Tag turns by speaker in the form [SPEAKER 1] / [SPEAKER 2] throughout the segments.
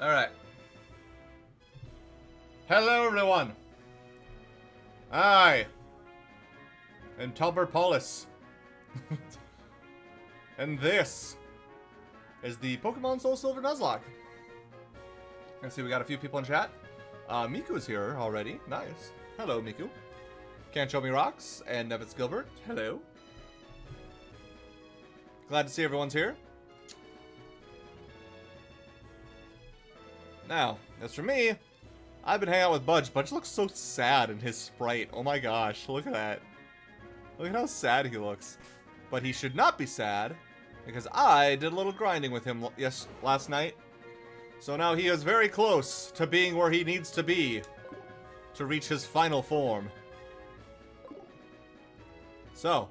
[SPEAKER 1] Alright. Hello, everyone. I am Tauberpals. And this is the Pokemon SoulSilver Nuzlocke. I see we got a few people in chat. Miku is here already. Nice. Hello, Miku. Can't Show Me Rocks and Nevitz Gilbert. Hello. Glad to see everyone's here. Now, as for me, I've been hanging out with Budge. Budge looks so sad in his sprite. Oh my gosh, look at that. Look at how sad he looks. But he should not be sad, because I did a little grinding with him last night. So now he is very close to being where he needs to be to reach his final form. So,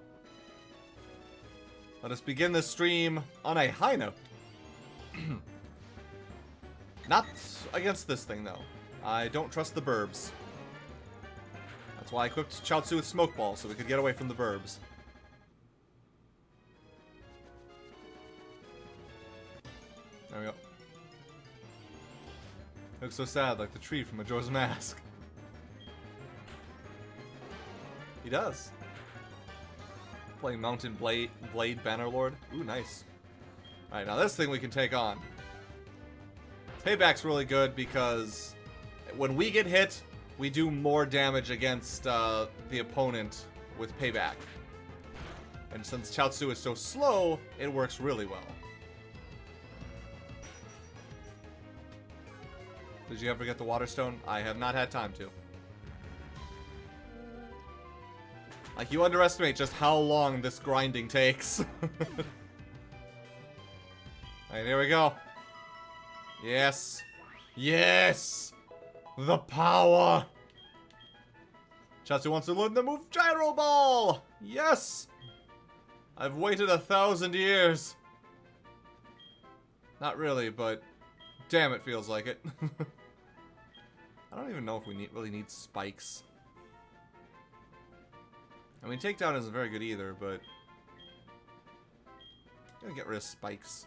[SPEAKER 1] let us begin this stream on a high note. Not against this thing, though. I don't trust the burbs. That's why I equipped Chaozu with Smoke Ball, so we could get away from the burbs. There we go. Looks so sad, like the tree from Majora's Mask. He does. Playing Mountain Blade Bannerlord. Ooh, nice. Alright, now this thing we can take on. Payback's really good because when we get hit, we do more damage against the opponent with Payback. And since Chaozu is so slow, it works really well. Did you ever get the Water Stone? I have not had time to. Like, you underestimate just how long this grinding takes. Alright, here we go. Yes. Yes! The power! Chaozu wants to learn the move Gyro Ball! Yes! I've waited 1,000 years. Not really, but damn, it feels like it. I don't even know if we really need spikes. I mean, takedown isn't very good either, but I'm gonna get rid of spikes.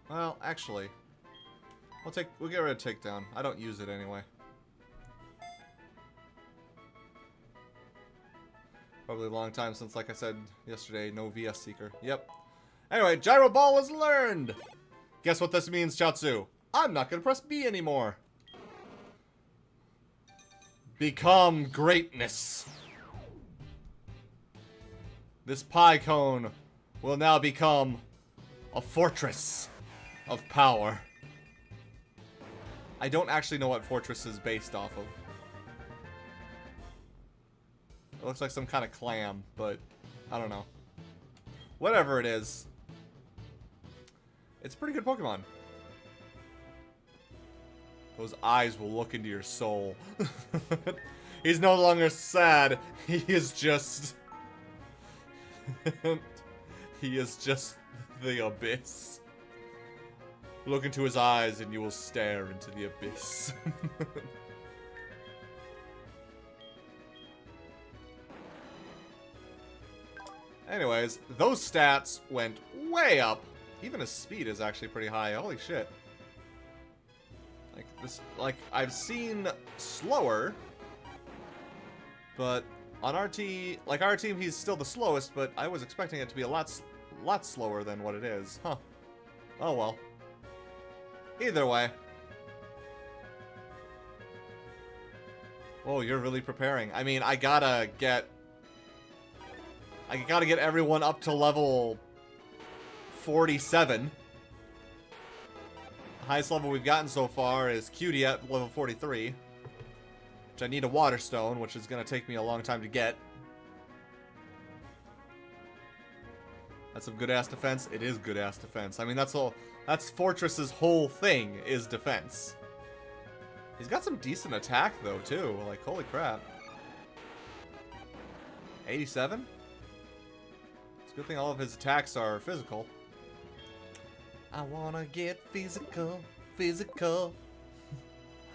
[SPEAKER 1] Well, actually, we'll get rid of takedown. I don't use it anyway. Probably a long time since, like I said yesterday, no VS Seeker. Yep. Anyway, Gyro Ball is learned! Guess what this means, Chaozu? I'm not gonna press B anymore. Become greatness. This pie cone will now become a fortress of power. I don't actually know what fortress is based off of. It looks like some kind of clam, but I don't know. Whatever it is, it's a pretty good Pokemon. Those eyes will look into your soul. He's no longer sad. He is just... he is just the abyss. Look into his eyes and you will stare into the abyss. Anyways, those stats went way up. Even his speed is actually pretty high. Holy shit. Like I've seen slower, but on our team, he's still the slowest, but I was expecting it to be a lot slower than what it is. Huh. Oh well. Either way. Whoa, you're really preparing. I mean, I gotta get everyone up to level 47. The highest level we've gotten so far is Cutie at level 43. Which I need a Water Stone, which is gonna take me a long time to get. That's some good-ass defense. It is good-ass defense. I mean, that's Fortress's whole thing, is defense. He's got some decent attack, though, too. Like, holy crap. 87? It's a good thing all of his attacks are physical. I wanna get physical, physical.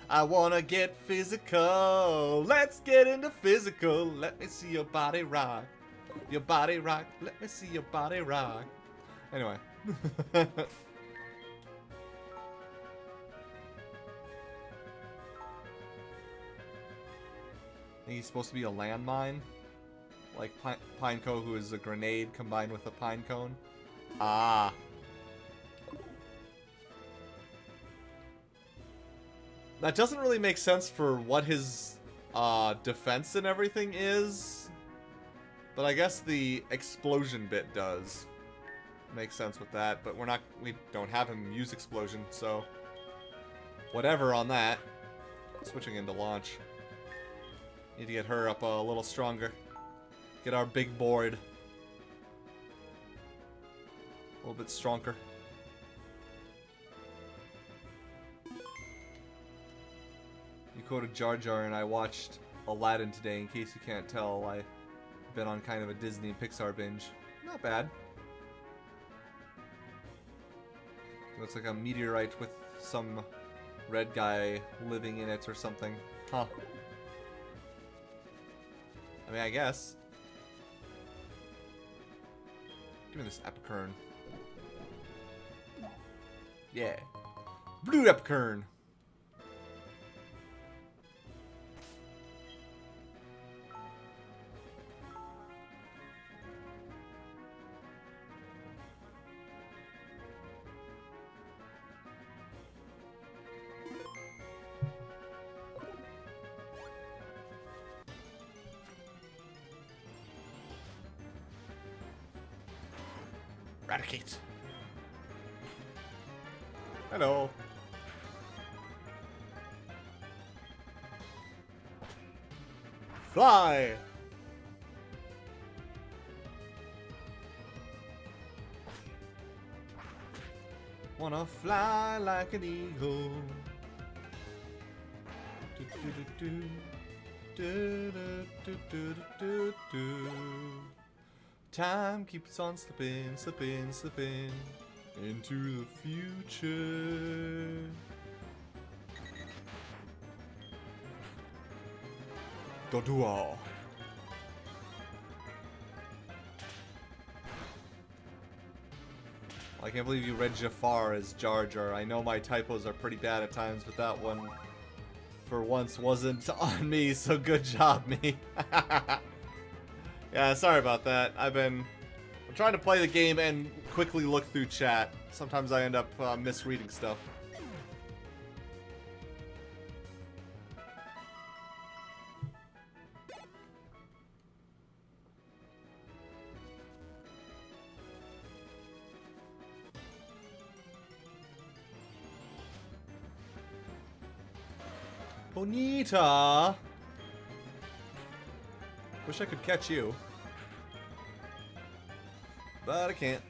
[SPEAKER 1] I wanna get physical. Let's get into physical. Let me see your body rock. Your body rock. Let me see your body rock. Anyway. I think he's supposed to be a landmine. Like Pineco, who is a grenade combined with a pine cone. Ah. That doesn't really make sense for what his defense and everything is. But I guess the explosion bit does. Makes sense with that, but we don't have him use explosion, so whatever on that. Switching into launch. Need to get her up a little stronger. Get our big board a little bit stronger. You quoted Jar Jar, and I watched Aladdin today. In case you can't tell, I've been on kind of a Disney and Pixar binge. Not bad. Looks like a meteorite with some red guy living in it or something. Huh. I mean, I guess. Give me this Epicurn. Yeah. Blue Epicurn. Eradicate. Hello. Fly. Wanna fly like an eagle. Do, do, do, do, do, do, do, do, do. Time keeps on slipping, slipping, slipping into the future. Dodua. I can't believe you read Jafar as Jar Jar. I know my typos are pretty bad at times, but that one, for once, wasn't on me, so good job, me. Yeah, sorry about that. I'm trying to play the game and quickly look through chat. Sometimes I end up misreading stuff. Bonita! Wish I could catch you. But I can't.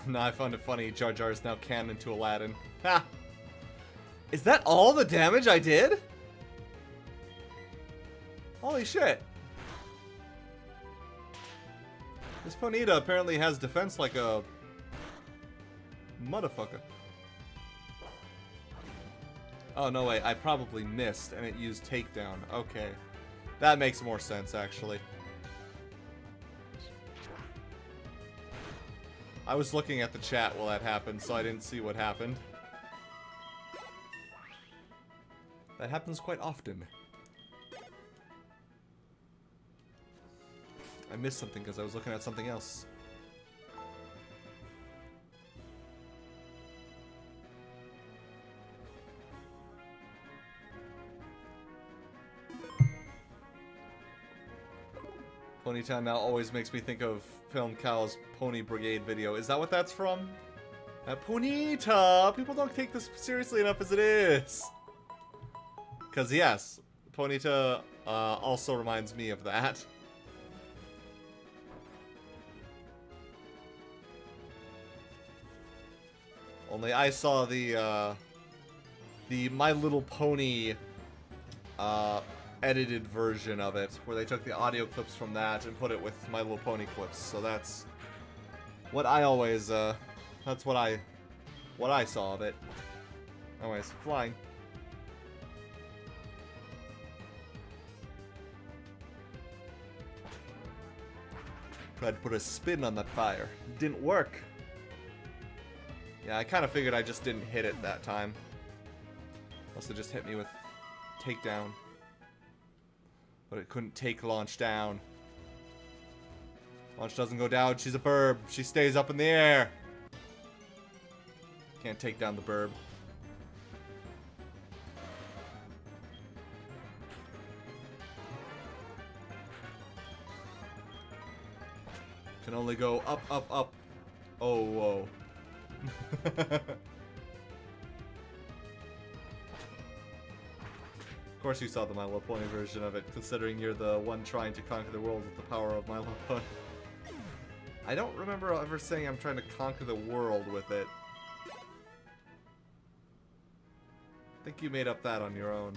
[SPEAKER 1] Nah, I found it funny. Jar Jar is now canon to Aladdin. Ha! Is that all the damage I did? Holy shit. This Ponita apparently has defense like a motherfucker. Oh, no, wait. I probably missed and it used takedown. Okay. That makes more sense, actually. I was looking at the chat while that happened, so I didn't see what happened. That happens quite often. I missed something because I was looking at something else. Ponytown now always makes me think of Film Cow's Pony Brigade video. Is that what that's from? Ponyta! People don't take this seriously enough as it is. Because yes, Ponyta also reminds me of that. Only I saw the My Little Pony edited version of it, where they took the audio clips from that and put it with My Little Pony clips. So that's what I always, that's what I saw of it. Anyways, flying. Tried to put a spin on that fire. Didn't work. Yeah, I kind of figured I just didn't hit it that time. Must have just hit me with takedown. But it couldn't take launch down. Launch doesn't go down. She's a burb. She stays up in the air. Can't take down the burb. Can only go up, up, up. Oh, whoa. Of course you saw the My Little Pony version of it, considering you're the one trying to conquer the world with the power of My Little Pony. I don't remember ever saying I'm trying to conquer the world with it. I think you made up that on your own.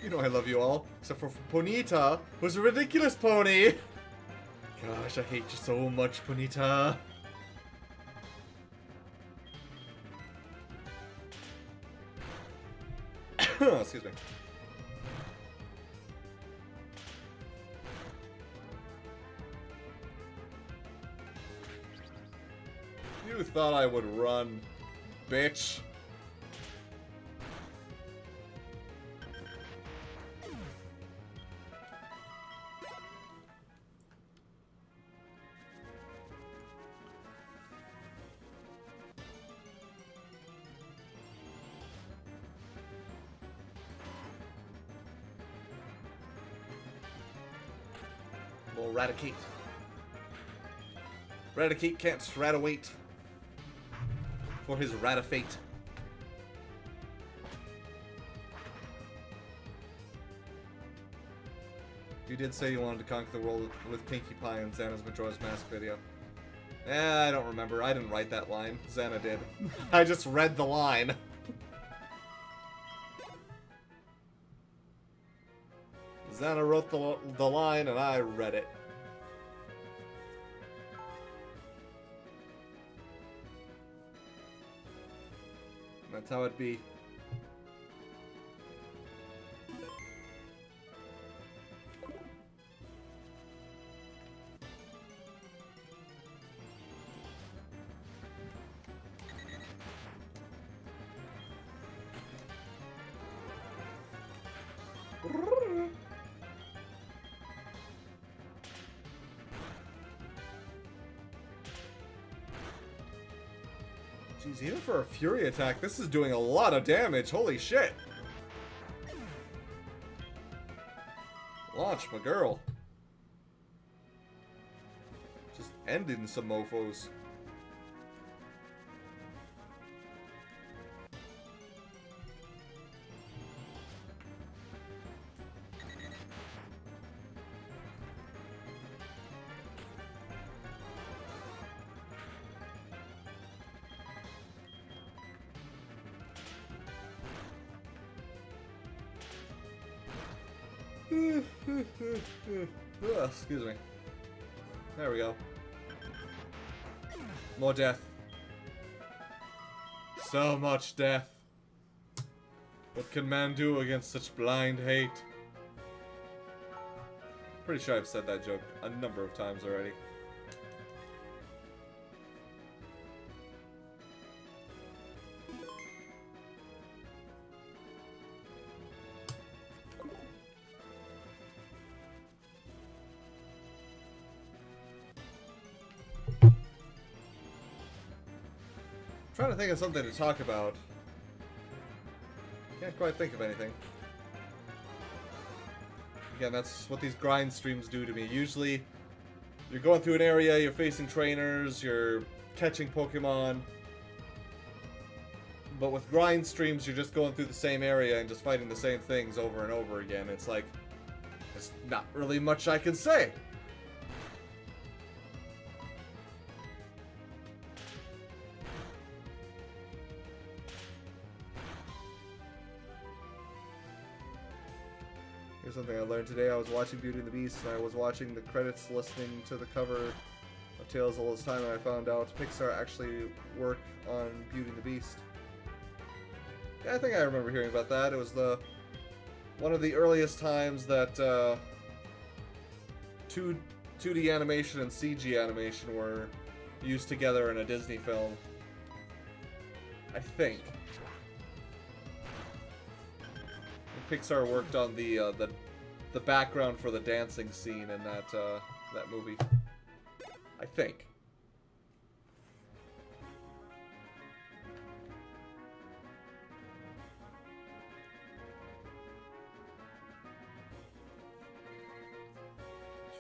[SPEAKER 1] You know I love you all, except for Ponyta, who's a ridiculous pony! Gosh, I hate you so much, Ponyta. Excuse me. You thought I would run, bitch. We'll Raticate. Raticate can't Raticate for his Ratifate. You did say you wanted to conquer the world with Pinkie Pie in Xana's Majora's Mask video. I don't remember. I didn't write that line. Xana did. I just read the line. Xana wrote the line and I read it. That's how it be. Jeez, even for a Fury attack, this is doing a lot of damage. Holy shit. Launch, my girl. Just ending some mofos. Excuse me. There we go. More death. So much death. What can man do against such blind hate? Pretty sure I've said that joke a number of times already. Trying to think of something to talk about. Can't quite think of anything. Again, that's what these grind streams do to me. Usually, you're going through an area, you're facing trainers, you're catching Pokemon. But with grind streams, you're just going through the same area and just fighting the same things over and over again. It's like, there's not really much I can say. Here's something I learned today. I was watching Beauty and the Beast, and I was watching the credits listening to the cover of Tales All This Time, and I found out Pixar actually work on Beauty and the Beast. Yeah, I think I remember hearing about that. It was one of the earliest times that 2D animation and CG animation were used together in a Disney film. I think. Pixar worked on the background for the dancing scene in that movie. I think.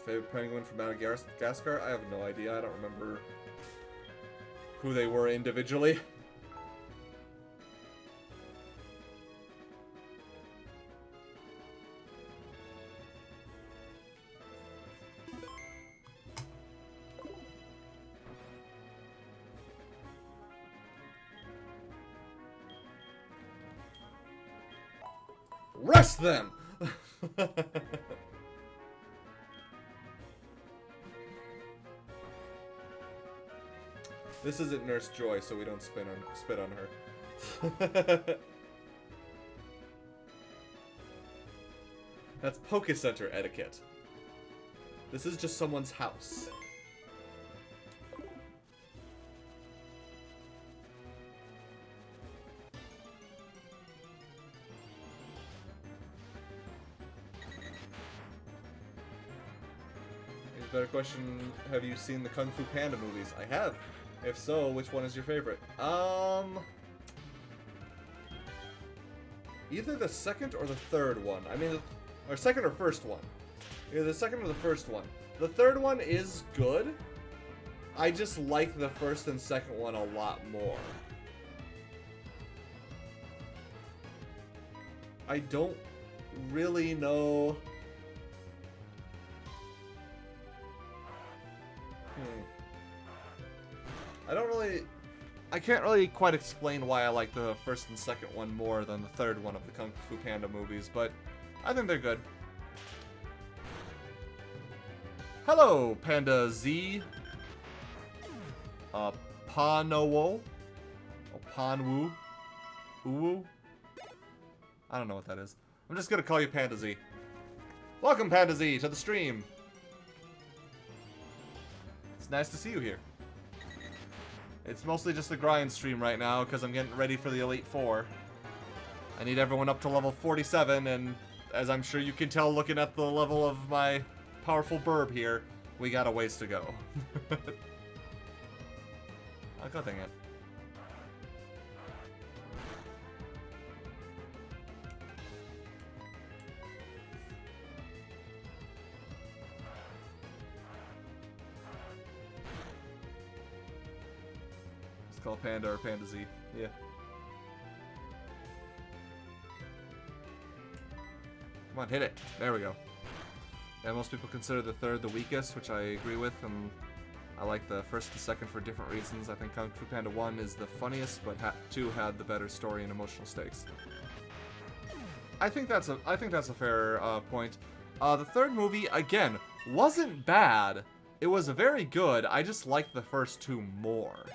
[SPEAKER 1] Favorite penguin from Madagascar? I have no idea. I don't remember who they were individually. Rest them! This isn't Nurse Joy, so we don't spit on her. That's Poké Center etiquette. This is just someone's house. Better question, have you seen the Kung Fu Panda movies? I have. If so, which one is your favorite? Either the second or the third one. I mean, or second or first one. Either the second or the first one. The third one is good. I just like the first and second one a lot more. I don't really know... I can't really quite explain why I like the first and second one more than the third one of the Kung Fu Panda movies, but I think they're good. Hello, Panda Z. Panowo. Panwu. Uwu. I don't know what that is. I'm just gonna call you Panda Z. Welcome, Panda Z, to the stream. It's nice to see you here. It's mostly just a grind stream right now, because I'm getting ready for the Elite Four. I need everyone up to level 47, and as I'm sure you can tell looking at the level of my powerful burb here, we got a ways to go. Oh, god dang it. Call Panda or Panda Z. Yeah. Come on, hit it. There we go. Yeah, most people consider the third the weakest, which I agree with, and I like the first and second for different reasons. I think Kung Fu Panda 1 is the funniest, but 2 had the better story and emotional stakes. I think that's a fair point. The third movie, again, wasn't bad. It was very good. I just liked the first 2 more.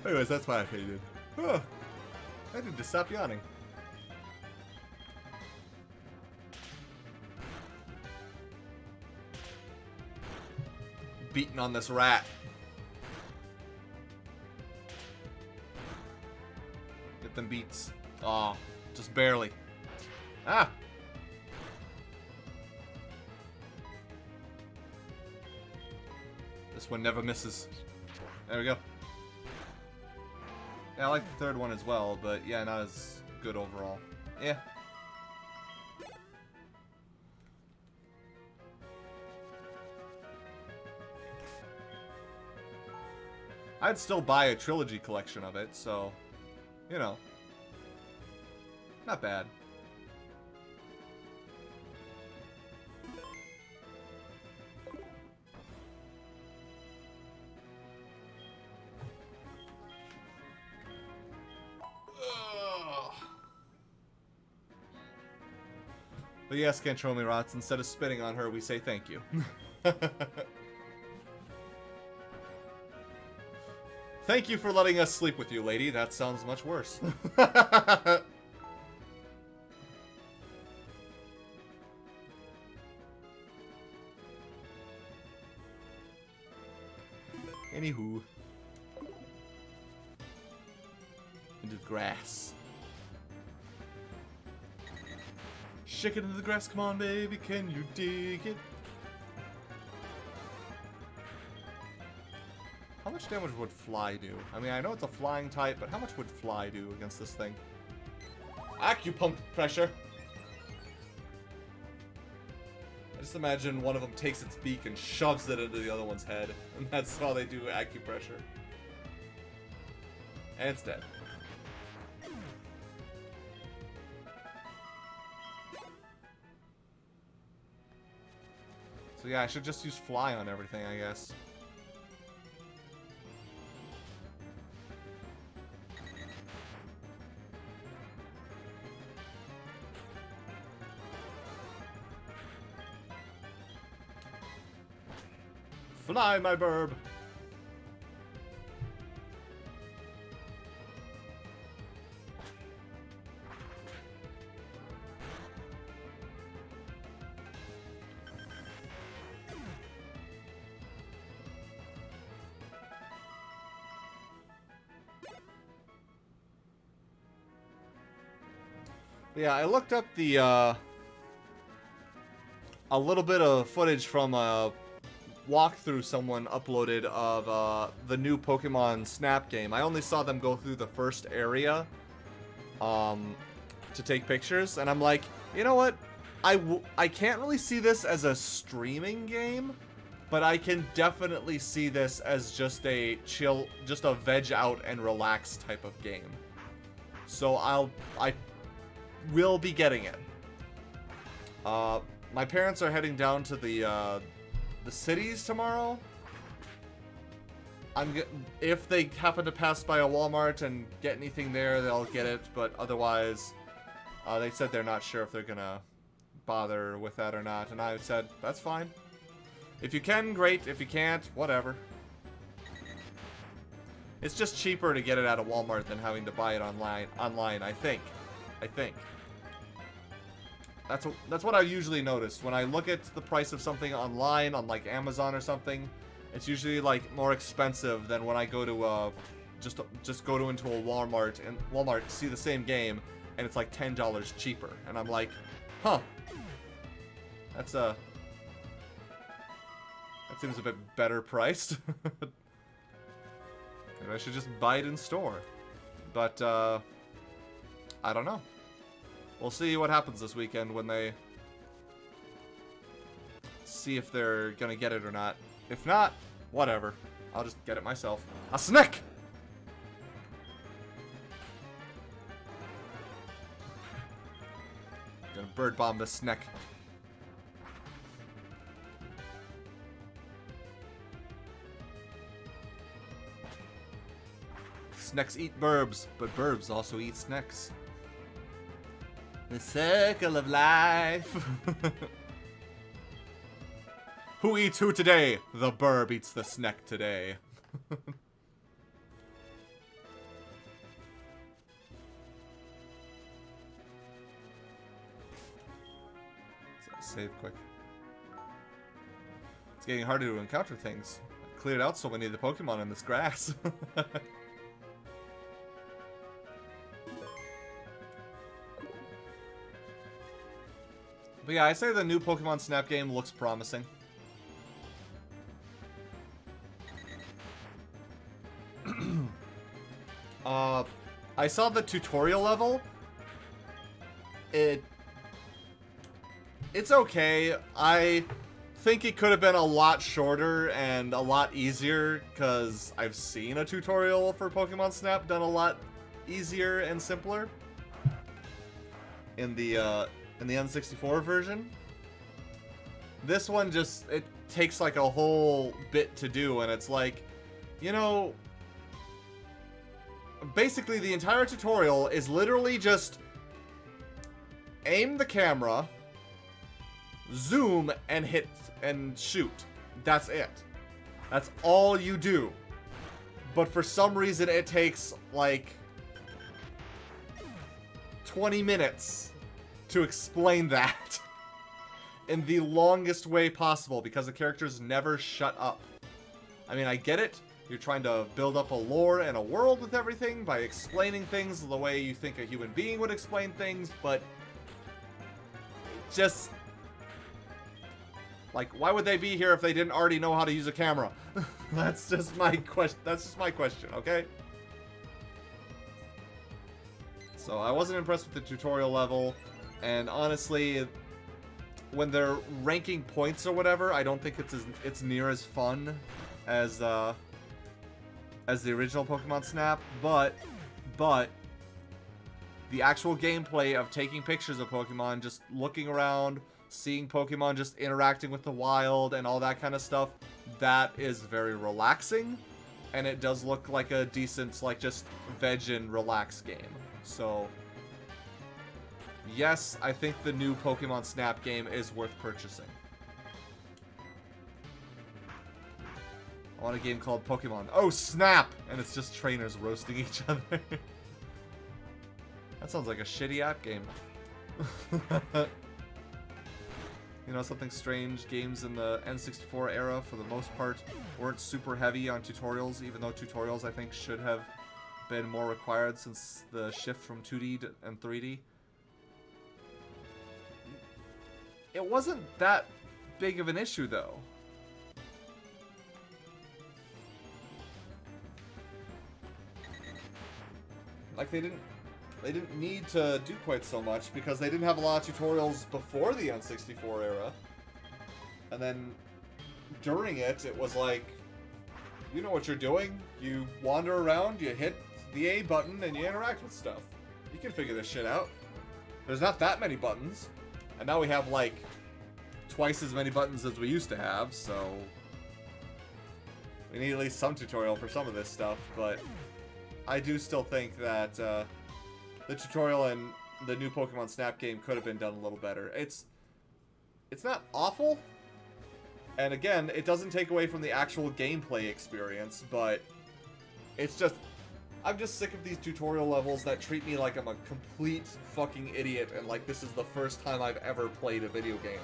[SPEAKER 1] Anyways, that's my opinion. I need to stop yawning. Beating on this rat. Get them beats. Aw, just barely. Ah! This one never misses. There we go. Yeah, I like the third one as well, but yeah, not as good overall. Yeah. I'd still buy a trilogy collection of it, so, you know, not bad. But yes, Cantromi Rots, instead of spitting on her, we say thank you. Thank you for letting us sleep with you, lady. That sounds much worse. Anywho. Into the grass. Shake it into the grass, come on, baby, can you dig it? How much damage would Fly do? I mean, I know it's a flying type, but how much would Fly do against this thing? Acupuncture! I just imagine one of them takes its beak and shoves it into the other one's head, and that's how they do acupressure. And it's dead. So yeah, I should just use Fly on everything, I guess. Fly, my burb! Yeah, I looked up the, a little bit of footage from a walkthrough someone uploaded of, the new Pokemon Snap game. I only saw them go through the first area, to take pictures, and I'm like, you know what? I can't really see this as a streaming game, but I can definitely see this as just a chill, just a veg out and relax type of game. So I will be getting it. My parents are heading down to the cities tomorrow. If they happen to pass by a Walmart and get anything there, they'll get it. But otherwise, they said they're not sure if they're gonna bother with that or not. And I said, that's fine. If you can, great. If you can't, whatever. It's just cheaper to get it at a Walmart than having to buy it online, I think. That's what I usually notice. When I look at the price of something online, on like Amazon or something, it's usually like more expensive than when I go to just go into a Walmart and see the same game and it's like $10 cheaper. And I'm like, huh. That seems a bit better priced. Maybe I should just buy it in store. But I don't know. We'll see what happens this weekend when they see if they're gonna get it or not. If not, whatever. I'll just get it myself. A snack! Gonna bird bomb this snack. Snacks eat burbs, but burbs also eat snacks. The circle of life. Who eats who today? The burb eats the snack today. Save quick. It's getting harder to encounter things. I cleared out so many of the Pokemon in this grass. But yeah, I say the new Pokemon Snap game looks promising. I saw the tutorial level. It's okay. I think it could have been a lot shorter and a lot easier, because I've seen a tutorial for Pokemon Snap done a lot easier and simpler in the N64 version. This one just, it takes like a whole bit to do, and it's like, you know, basically the entire tutorial is literally just aim the camera, zoom, and hit and shoot. That's it. That's all you do. But for some reason, it takes, like, 20 minutes to explain that in the longest way possible, because the characters never shut up. I mean, I get it. You're trying to build up a lore and a world with everything by explaining things the way you think a human being would explain things, but just, like, why would they be here if they didn't already know how to use a camera? That's just my question, okay? So I wasn't impressed with the tutorial level, and honestly, when they're ranking points or whatever, I don't think it's near as fun as the original Pokemon Snap, but the actual gameplay of taking pictures of Pokemon, just looking around, seeing Pokemon just interacting with the wild and all that kind of stuff, that is very relaxing, and it does look like a decent, like, just veg and relax game. So yes, I think the new Pokemon Snap game is worth purchasing. I want a game called Pokemon Oh Snap! And it's just trainers roasting each other. That sounds like a shitty app game. You know, something strange, games in the N64 era, for the most part, weren't super heavy on tutorials, even though tutorials, I think, should have been more required since the shift from 2D and 3D. It wasn't that big of an issue, though. Like, they didn't need to do quite so much because they didn't have a lot of tutorials before the N64 era. And then during it, it was like, you know what you're doing. You wander around, you hit the A button, and you interact with stuff. You can figure this shit out. There's not that many buttons. And now we have, like, twice as many buttons as we used to have, so we need at least some tutorial for some of this stuff, but I do still think that the tutorial in the new Pokemon Snap game could have been done a little better. It's not awful, and again, it doesn't take away from the actual gameplay experience, but it's just, I'm just sick of these tutorial levels that treat me like I'm a complete fucking idiot and like this is the first time I've ever played a video game.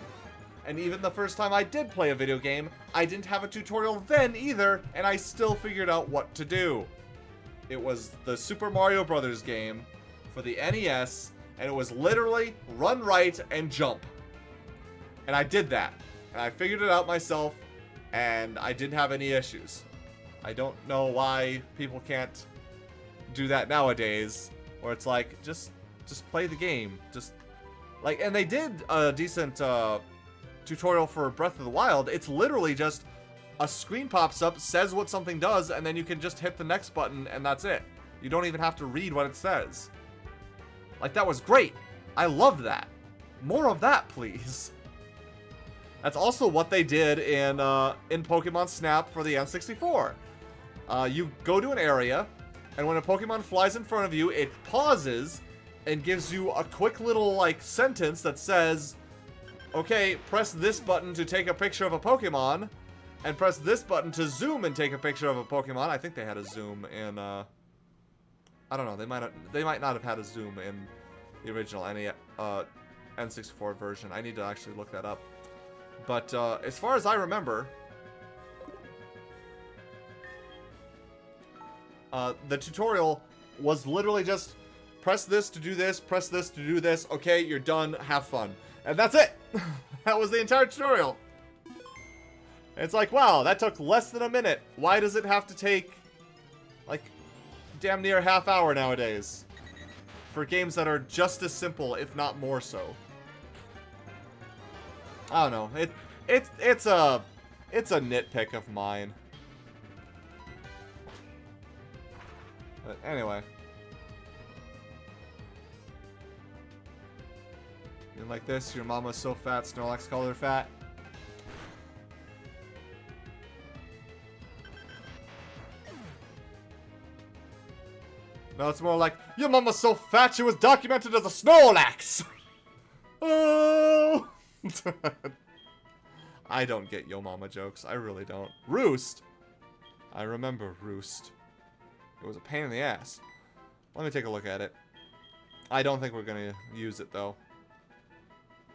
[SPEAKER 1] And even the first time I did play a video game, I didn't have a tutorial then either, and I still figured out what to do. It was the Super Mario Brothers game for the NES, and it was literally run right and jump. And I did that. And I figured it out myself, and I didn't have any issues. I don't know why people can't do that nowadays, where it's like, just play the game. Just, like, and they did a decent tutorial for Breath of the Wild. It's literally just a screen pops up, says what something does, and then you can just hit the next button, and that's it. You don't even have to read what it says. Like, that was great. I loved that. More of that, please. That's also what they did in Pokemon Snap for the N64. You go to an area, and when a Pokemon flies in front of you, it pauses and gives you a quick little, like, sentence that says, okay, press this button to take a picture of a Pokemon, and press this button to zoom and take a picture of a Pokemon. I think they had a zoom in, I don't know, they might not have had a zoom in the original N64 version. I need to actually look that up. But, as far as I remember, the tutorial was literally just press this to do this, press this to do this, okay, you're done, have fun. And that's it! That was the entire tutorial. It's like, wow, that took less than a minute. Why does it have to take, like, damn near a half hour nowadays? For games that are just as simple, if not more so. I don't know. It's a nitpick of mine. But anyway. You like this? Your mama's so fat, Snorlax called her fat. No, it's more like, your mama's so fat she was documented as a Snorlax! Oh! I don't get Yo Mama jokes. I really don't. Roost? I remember Roost. It was a pain in the ass. Let me take a look at it. I don't think we're going to use it, though.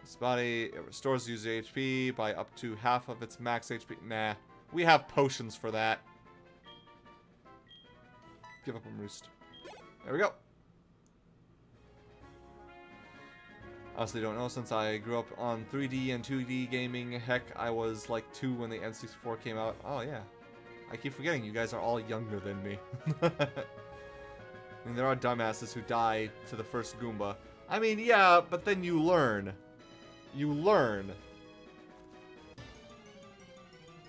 [SPEAKER 1] This body, it restores user HP by up to half of its max HP. Nah. We have potions for that. Give up on Roost. There we go. Honestly, don't know, since I grew up on 3D and 2D gaming. Heck, I was like 2 when the N64 came out. Oh, yeah. I keep forgetting you guys are all younger than me. I mean, there are dumbasses who die to the first Goomba. I mean, yeah, but then you learn. You learn.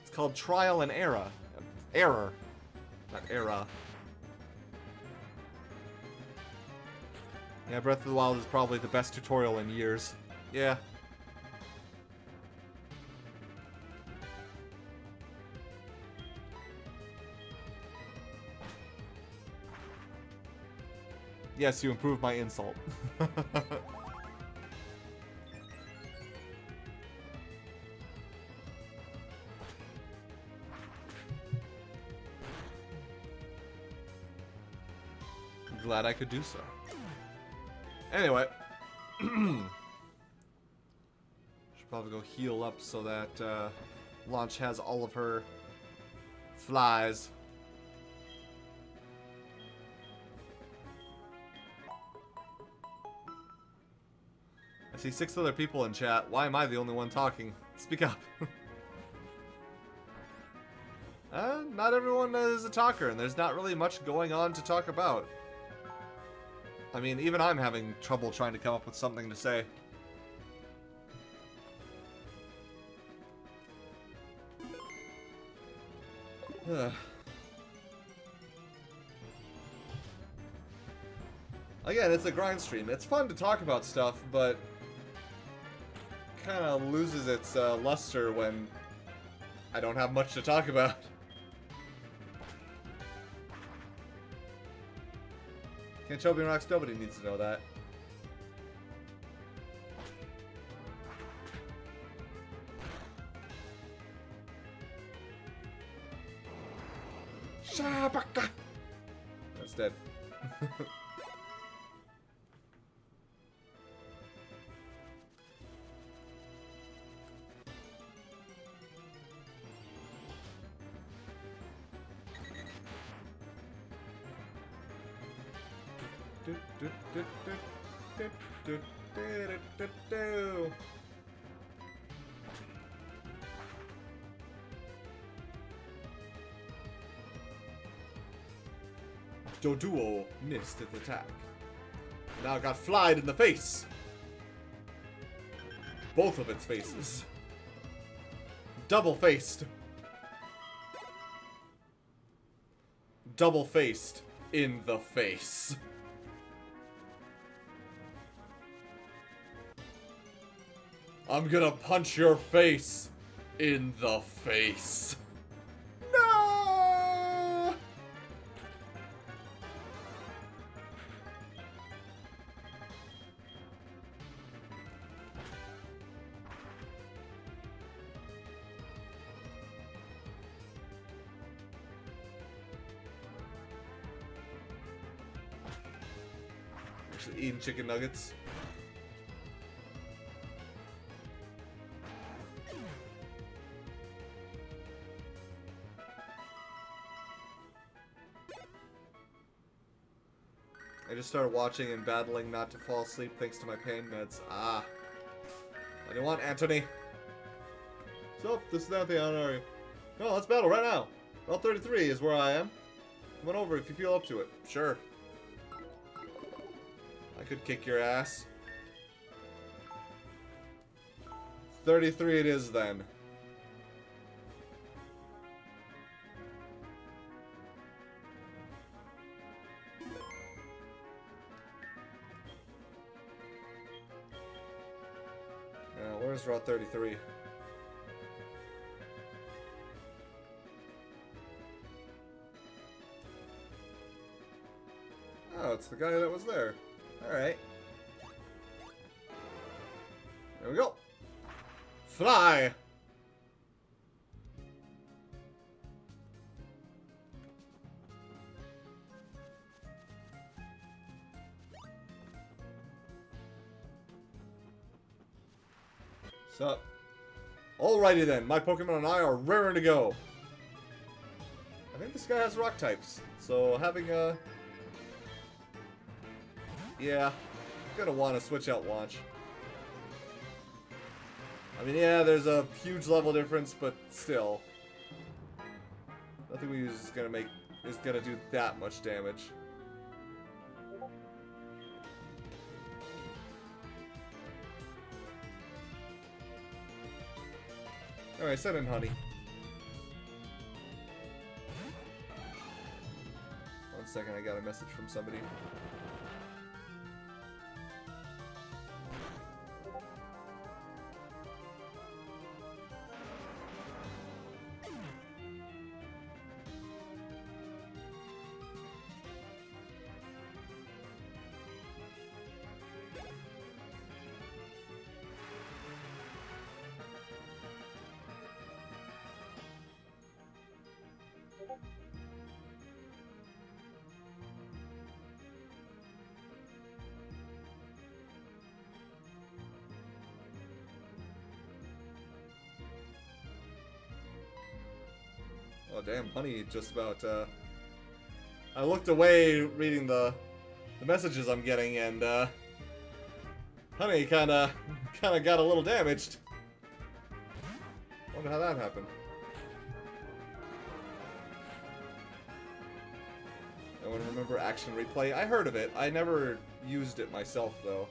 [SPEAKER 1] It's called trial and error. Error. Not era. Yeah, Breath of the Wild is probably the best tutorial in years. Yeah. Yes, you improved my insult. Glad I could do so. Anyway. Should probably go heal up so that Launch has all of her flies. I see 6 other people in chat. Why am I the only one talking? Speak up. Not everyone is a talker, and there's not really much going on to talk about. I mean, even I'm having trouble trying to come up with something to say. Again, it's a grind stream. It's fun to talk about stuff, but kind of loses its luster when I don't have much to talk about. Can't show me rocks, nobody needs to know that. Shabaka! That's dead. Doduo missed its attack. Now got flied in the face. Both of its faces. Double-faced. Double-faced in the face. I'm gonna punch your face in the face. No! Actually eating chicken nuggets. I just started watching and battling not to fall asleep thanks to my pain meds. Ah. I didn't want Anthony. So, this is not the honor. No, let's battle right now. Route 33 is where I am. Come on over if you feel up to it. Sure. I could kick your ass. 33 it is then. Where's Route 33? Oh, it's the guy that was there. Alright. There we go. Fly! So, alrighty then, my Pokemon and I are raring to go. I think this guy has rock types, so having a... Yeah, gonna want to switch out launch. I mean, yeah, there's a huge level difference, but still. Nothing we use is gonna do that much damage. Alright, send in honey. One second, I got a message from somebody. Oh damn, honey just about, I looked away reading the messages I'm getting, and, honey kinda got a little damaged. Wonder how that happened. I want to remember Action Replay. I heard of it. I never used it myself, though.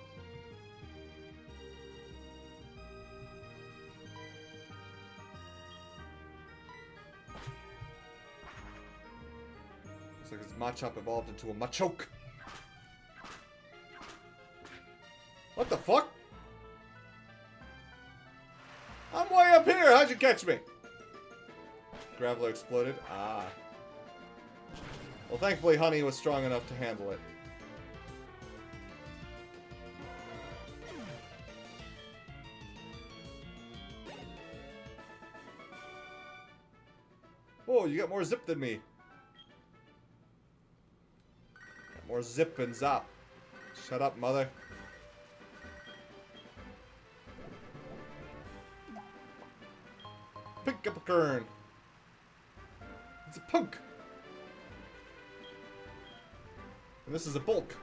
[SPEAKER 1] Looks like his Machop evolved into a Machoke. What the fuck? I'm way up here! How'd you catch me? Graveler exploded. Ah. Well, thankfully, Honey was strong enough to handle it. Whoa, you got more zip than me. Got more zip and zap. Shut up, mother. Pick up a kern. It's a punk. And this is a bulk.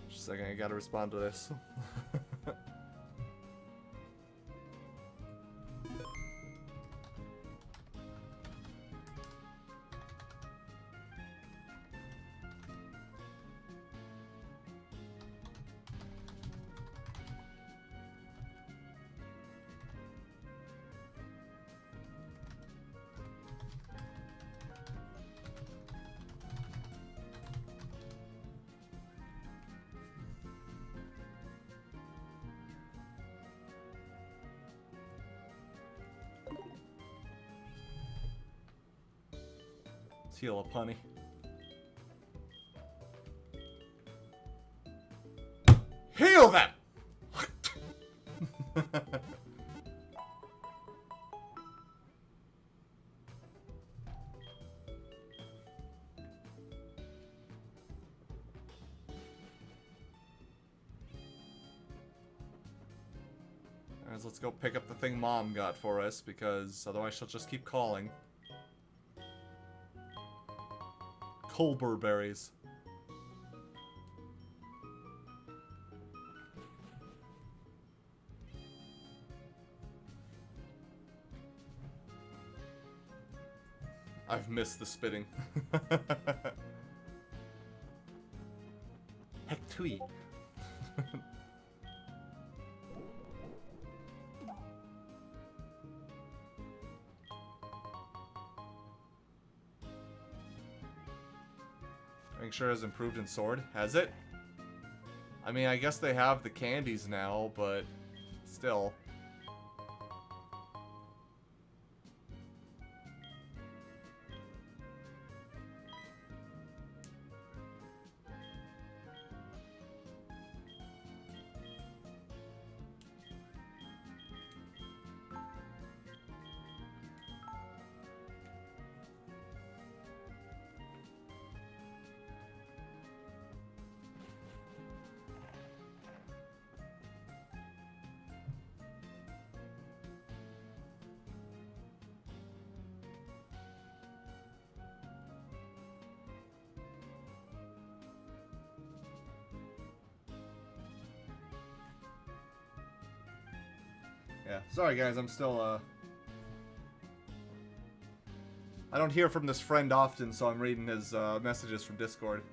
[SPEAKER 1] Just a second, I gotta respond to this. Heal up, honey. Heal them! Alright, let's go pick up the thing Mom got for us, because otherwise she'll just keep calling. Culber berries. I've missed the spitting. Heck tweet. Make sure it's improved in Sword. Has it? I mean, I guess they have the candies now, but still. Yeah, sorry guys, I'm still, I don't hear from this friend often, so I'm reading his, messages from Discord.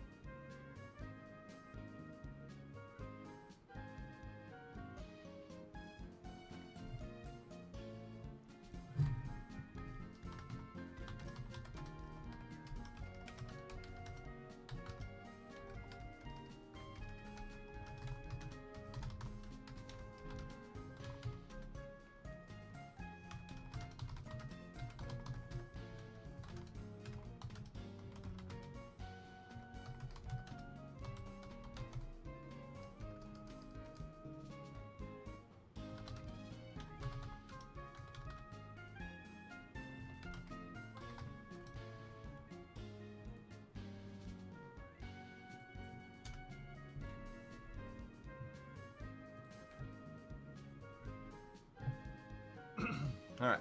[SPEAKER 1] Alright.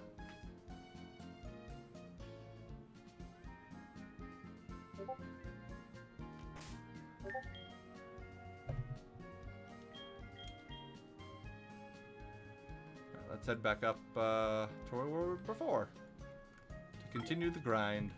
[SPEAKER 1] Let's head back up to where we were before to continue the grind.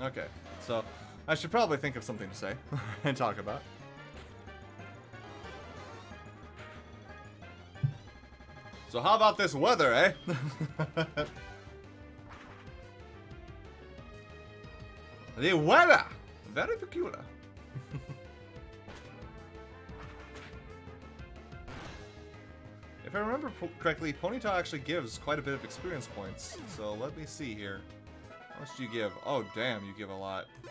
[SPEAKER 1] Okay, so I should probably think of something to say and talk about. So how about this weather, eh? The weather! Very peculiar. If I remember correctly, Ponyta actually gives quite a bit of experience points. So let me see here. How much do you give? Oh, damn, you give a lot. If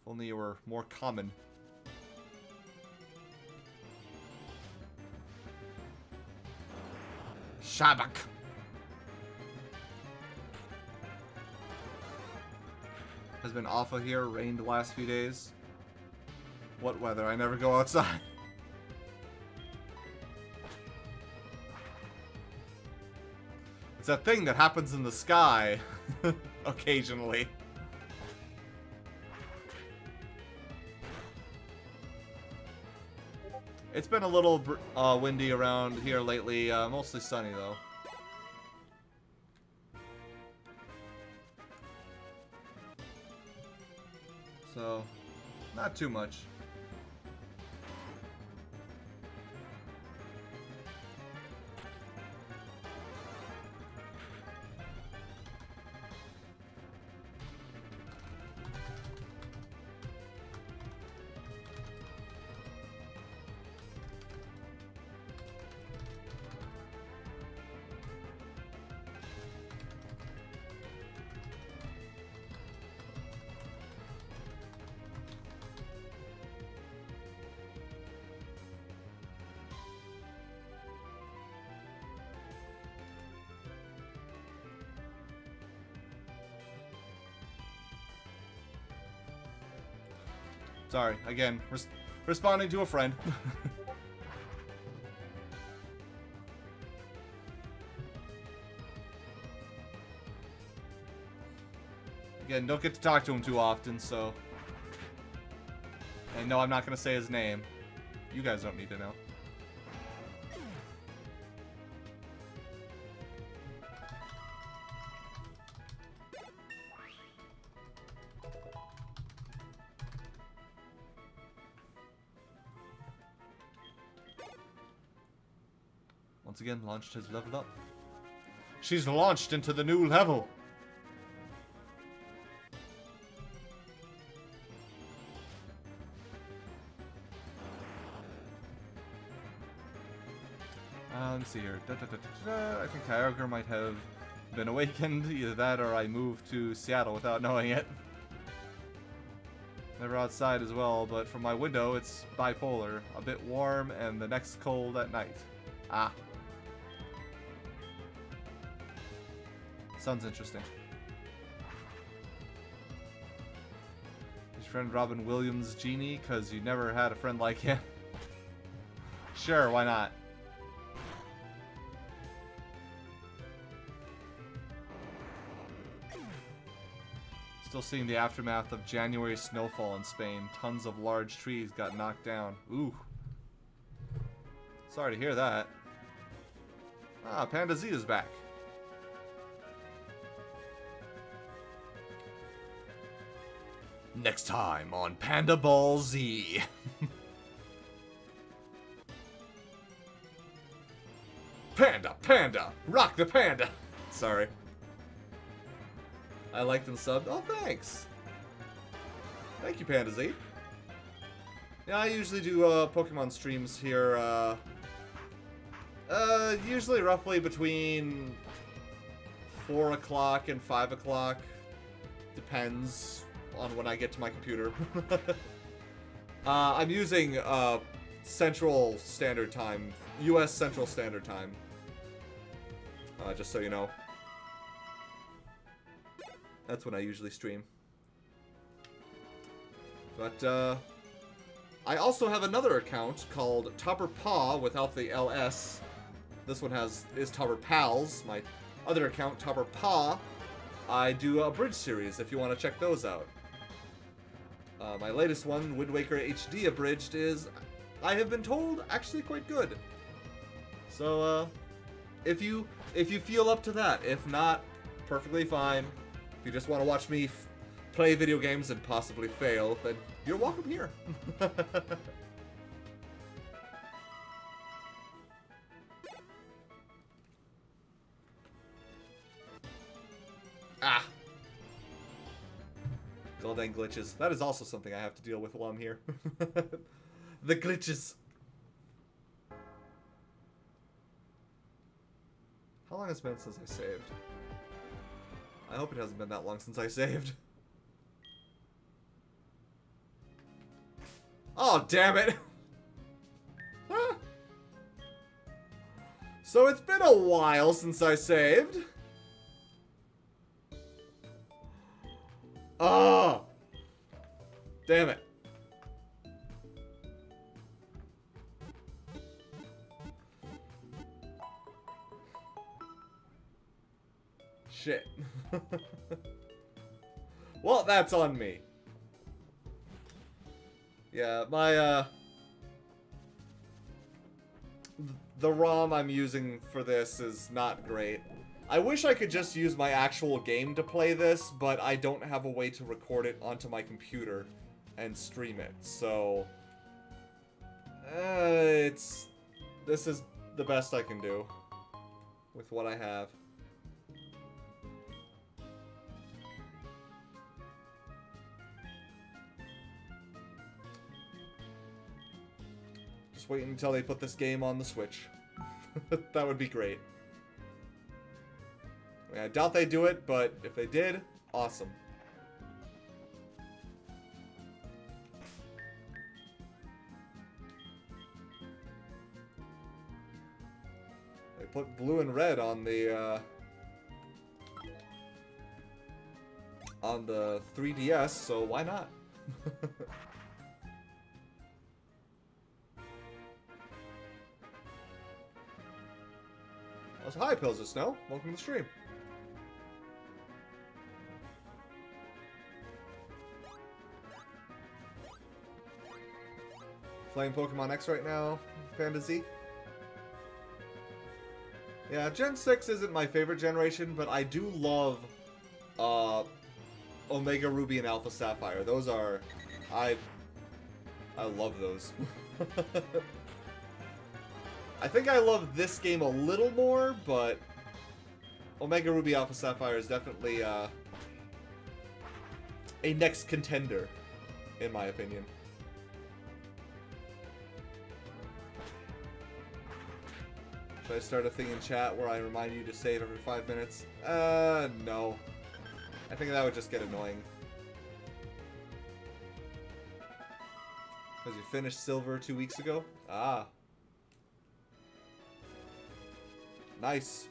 [SPEAKER 1] only you were more common. Shabak. Has been awful here. Rained the last few days. What weather? I never go outside. It's that thing that happens in the sky occasionally. It's been a little windy around here lately, mostly sunny though. So, not too much. Sorry, again, responding to a friend. Again, don't get to talk to him too often, so... And no, I'm not going to say his name. You guys don't need to know. Once again, Launched has leveled up. She's launched into the new level! Let's see here. I think Kyogre might have been awakened. Either that or I moved to Seattle without knowing it. Never outside as well, but from my window it's bipolar. A bit warm and the next cold at night. Ah. Sounds interesting. Is your friend Robin Williams genie? Because you never had a friend like him. Sure, why not? Still seeing the aftermath of January snowfall in Spain. Tons of large trees got knocked down. Ooh. Sorry to hear that. Ah, Panda Z is back. Next time on Panda Ball Z. Panda, panda, rock the panda. Sorry. I liked and subbed. Oh, thanks. Thank you, Panda Z. Yeah, I usually do Pokemon streams here. Usually roughly between 4 o'clock and 5 o'clock. Depends on when I get to my computer. I'm using Central Standard Time, U.S. Central Standard Time. Just so you know. That's when I usually stream. But, I also have another account called Tauberpals without the LS. This one is Tauberpals. My other account, Tauberpals, I do a bridge series if you want to check those out. My latest one, Wind Waker HD Abridged, is, I have been told, actually quite good. So, if you feel up to that. If not, perfectly fine. If you just want to watch me play video games and possibly fail, then you're welcome here. Ah! Goddamn glitches. That is also something I have to deal with while I'm here. The glitches. How long has it been since I saved? I hope it hasn't been that long since I saved. Oh, damn it! So it's been a while since I saved. Oh! Damn it. Shit. Well, that's on me. Yeah, my, the ROM I'm using for this is not great. I wish I could just use my actual game to play this, but I don't have a way to record it onto my computer and stream it, so... this is the best I can do with what I have. Just waiting until they put this game on the Switch. That would be great. I mean, I doubt they do it, but if they did, awesome. They put blue and red on the 3DS, so why not? Also, hi, Pills of Snow. Welcome to the stream. Playing Pokemon X right now, Fantasy. Yeah, Gen 6 isn't my favorite generation, but I do love Omega Ruby and Alpha Sapphire. Those are... I love those. I think I love this game a little more, but Omega Ruby Alpha Sapphire is definitely a next contender, in my opinion. Should I start a thing in chat where I remind you to save every 5 minutes? No. I think that would just get annoying. Because you finished Silver 2 weeks ago? Ah. Nice.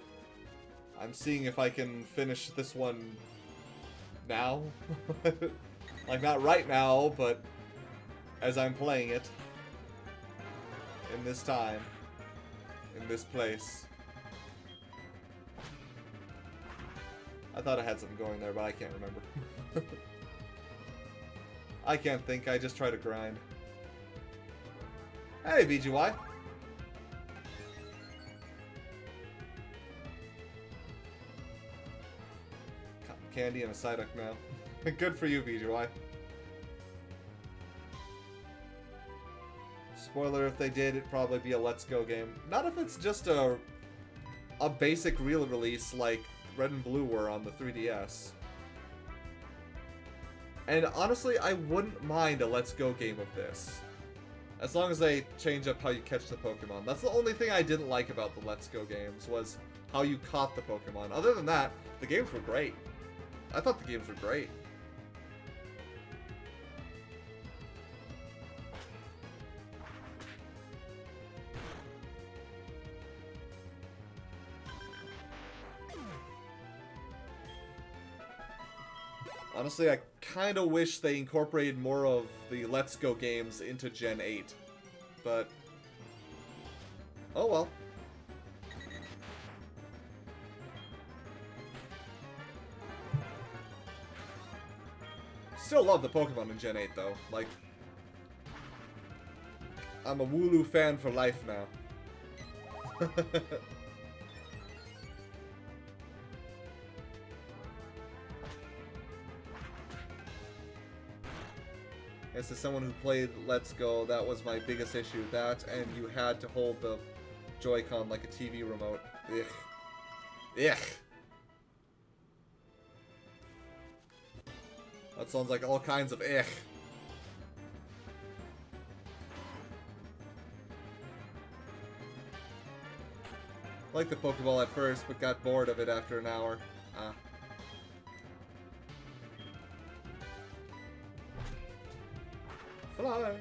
[SPEAKER 1] I'm seeing if I can finish this one now. Like, not right now, but as I'm playing it. In this time. In this place. I thought I had something going there, but I can't remember. I can't think, I just try to grind. Hey, BGY. Cotton candy and a Psyduck now. Good for you, BGY. Spoiler, if they did, it'd probably be a Let's Go game. Not if it's just a basic real release like Red and Blue were on the 3DS. And honestly, I wouldn't mind a Let's Go game of this. As long as they change up how you catch the Pokemon. That's the only thing I didn't like about the Let's Go games, was how you caught the Pokemon. Other than that, the games were great. I thought the games were great. Honestly, I kind of wish they incorporated more of the Let's Go games into Gen 8. But... oh well. Still love the Pokemon in Gen 8, though. Like... I'm a Wooloo fan for life now. As someone who played Let's Go, that was my biggest issue. That, and you had to hold the Joy-Con like a TV remote. Ugh. Ugh. That sounds like all kinds of ugh. Liked the Pokeball at first, but got bored of it after an hour. Ah. Fly.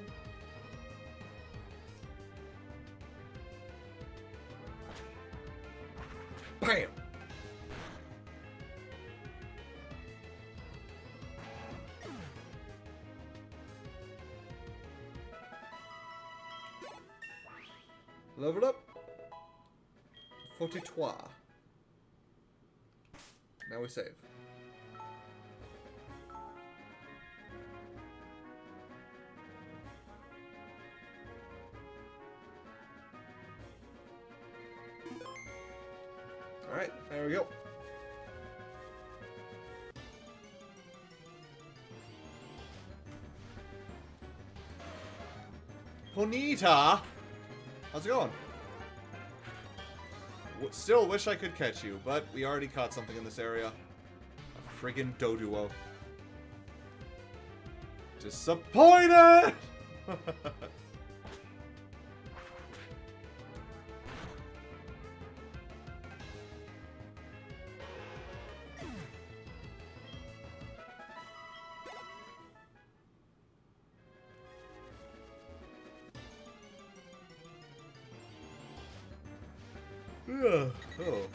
[SPEAKER 1] Bam! Level up. 43. Now we save. Alright, there we go. Ponyta! How's it going? Still wish I could catch you, but we already caught something in this area. A friggin' Doduo. Disappointed! Oh,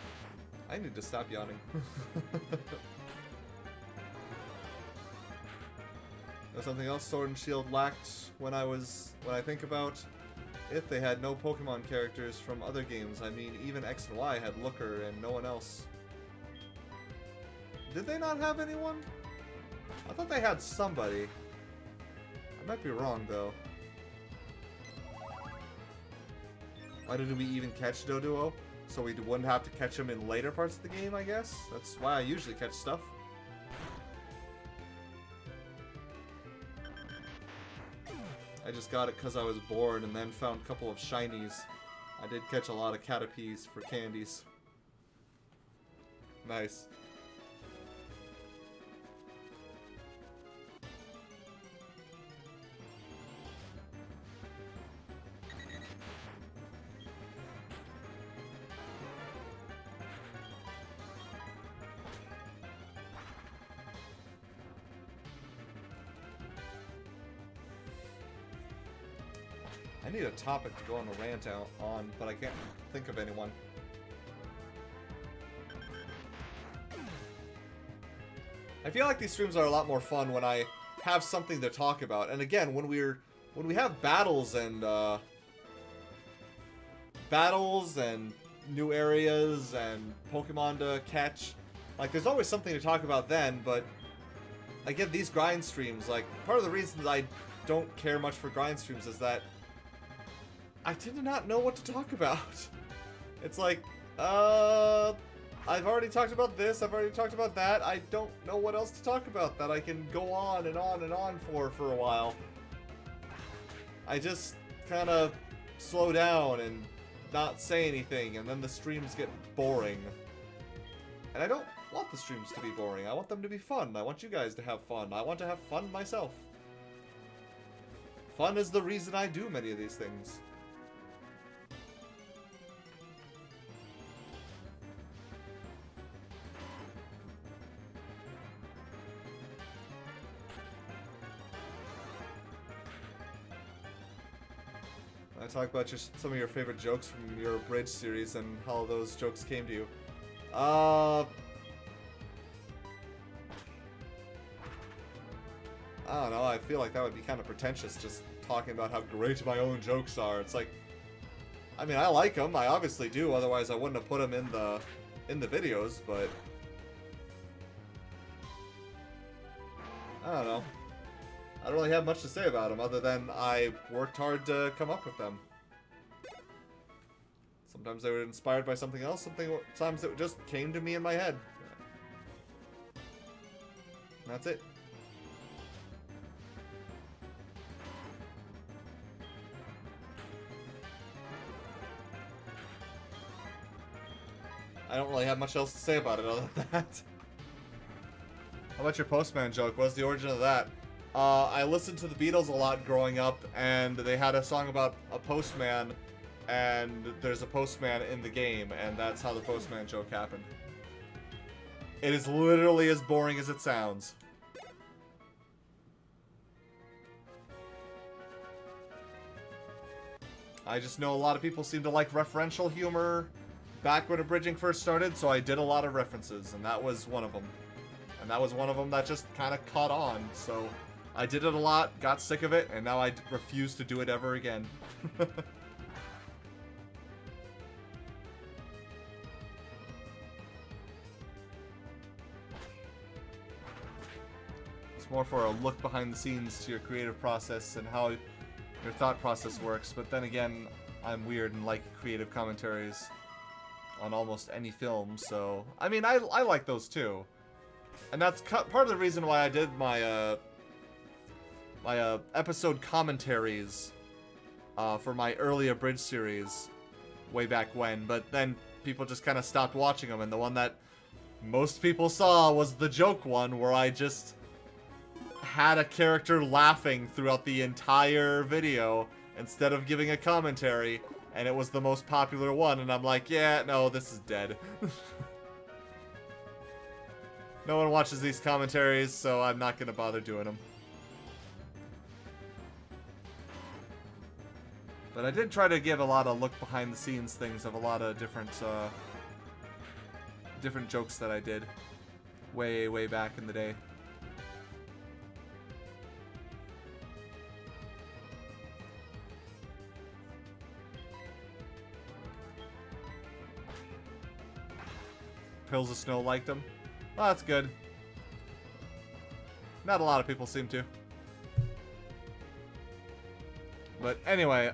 [SPEAKER 1] I need to stop yawning. There's something else Sword and Shield lacked when I think about it, they had no Pokemon characters from other games. I mean, even X and Y had Looker and no one else. Did they not have anyone? I thought they had somebody. I might be wrong, though. Why did we even catch Doduo? So we wouldn't have to catch him in later parts of the game, I guess? That's why I usually catch stuff. I just got it because I was bored and then found a couple of shinies. I did catch a lot of Caterpies for candies. Nice. I need a topic to go on a rant out on, but I can't think of anyone. I feel like these streams are a lot more fun when I have something to talk about. And again, when we have battles and new areas and Pokemon to catch, like there's always something to talk about then. But again, these grind streams, like part of the reason that I don't care much for grind streams is that I tend to not know what to talk about. It's like, I've already talked about this, I've already talked about that, I don't know what else to talk about that I can go on and on and on for a while. I just kind of slow down and not say anything, and then the streams get boring. And I don't want the streams to be boring, I want them to be fun, I want you guys to have fun, I want to have fun myself. Fun is the reason I do many of these things. I talk about some of your favorite jokes from your Bridge series and how those jokes came to you. I don't know, I feel like that would be kind of pretentious, just talking about how great my own jokes are. It's like, I mean, I like them, I obviously do, otherwise I wouldn't have put them in the videos, but I don't know. I don't really have much to say about them, other than I worked hard to come up with them. Sometimes they were inspired by something else, sometimes it just came to me in my head. And that's it. I don't really have much else to say about it other than that. How about your Postman joke? What's the origin of that? I listened to the Beatles a lot growing up, and they had a song about a postman, and there's a postman in the game, and that's how the Postman joke happened. It is literally as boring as it sounds. I just know a lot of people seem to like referential humor back when Abridging first started, so I did a lot of references, and that was one of them. And that was one of them that just kind of caught on, so I did it a lot, got sick of it, and now I refuse to do it ever again. It's more for a look behind the scenes to your creative process and how your thought process works, but then again, I'm weird and like creative commentaries on almost any film, so I mean, I like those too. And that's part of the reason why I did my my episode commentaries for my early Abridged series way back when, but then people just kind of stopped watching them, and the one that most people saw was the joke one, where I just had a character laughing throughout the entire video instead of giving a commentary, and it was the most popular one, and I'm like, yeah, no, this is dead. No one watches these commentaries, so I'm not going to bother doing them. But I did try to give a lot of look behind the scenes things of a lot of different different jokes that I did way back in the day. Pills of Snow liked them. Well, that's good. Not a lot of people seem to. But anyway,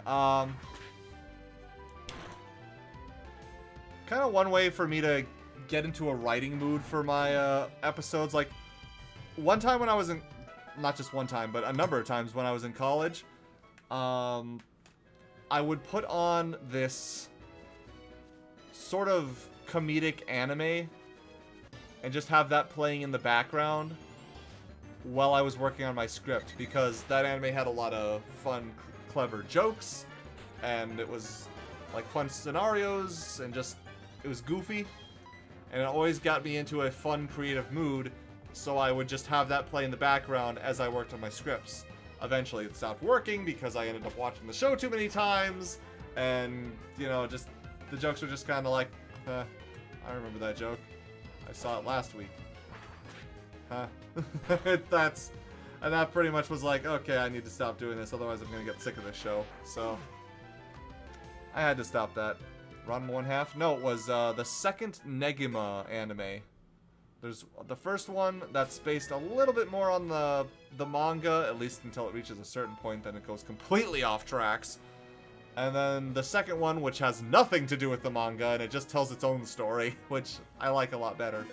[SPEAKER 1] kind of one way for me to get into a writing mood for my episodes. Like, one time when I was in, not just one time, but a number of times when I was in college, I would put on this sort of comedic anime and just have that playing in the background while I was working on my script, because that anime had a lot of fun, clever jokes, and it was like fun scenarios, and just, it was goofy, and it always got me into a fun, creative mood, so I would just have that play in the background as I worked on my scripts. Eventually it stopped working because I ended up watching the show too many times, and, you know, just, the jokes were just kind of like, I remember that joke. I saw it last week. Huh? And that pretty much was like, okay, I need to stop doing this, otherwise I'm gonna get sick of this show. So, I had to stop that. Ranma 1/2? No, it was the second Negima anime. There's the first one that's based a little bit more on the manga, at least until it reaches a certain point, then it goes completely off tracks. And then the second one, which has nothing to do with the manga, and it just tells its own story, which I like a lot better.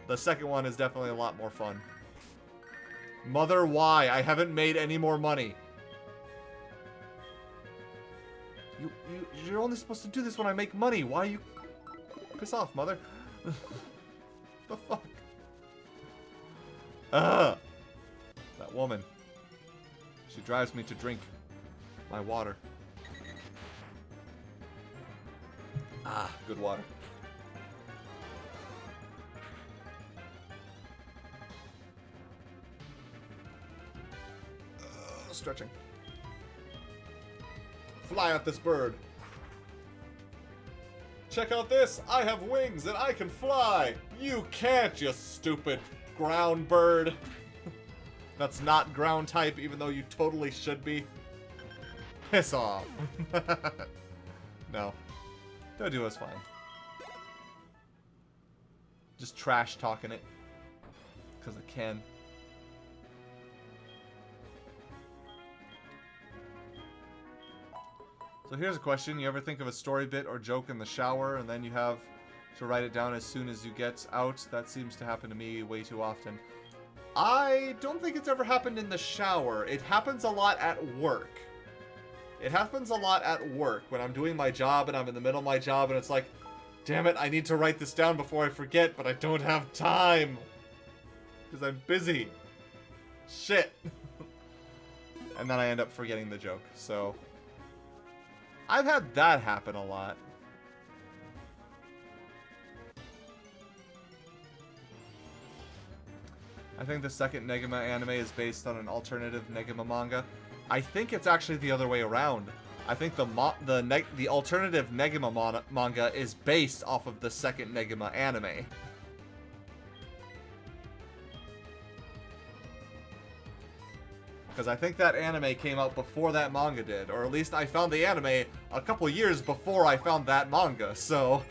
[SPEAKER 1] The second one is definitely a lot more fun. Mother, why? I haven't made any more money. You're only supposed to do this when I make money. Why you... Piss off, mother. The fuck? Ugh. That woman. She drives me to drink my water. Ah, good water. Stretching. Fly at this bird. Check out this! I have wings and I can fly! You can't, you stupid ground bird! That's not ground type, even though you totally should be. Piss off. No. Dodu is fine. Just trash talking it. Because I can. So here's a question. You ever think of a story bit or joke in the shower and then you have to write it down as soon as you get out? That seems to happen to me way too often. I don't think it's ever happened in the shower. It happens a lot at work. It happens a lot at work when I'm doing my job and I'm in the middle of my job and it's like, damn it, I need to write this down before I forget, but I don't have time. Because I'm busy. Shit. And then I end up forgetting the joke, so... I've had that happen a lot. I think the second Negima anime is based on an alternative Negima manga. I think it's actually the other way around. I think the alternative Negima manga is based off of the second Negima anime. Because I think that anime came out before that manga did. Or at least I found the anime a couple years before I found that manga, so...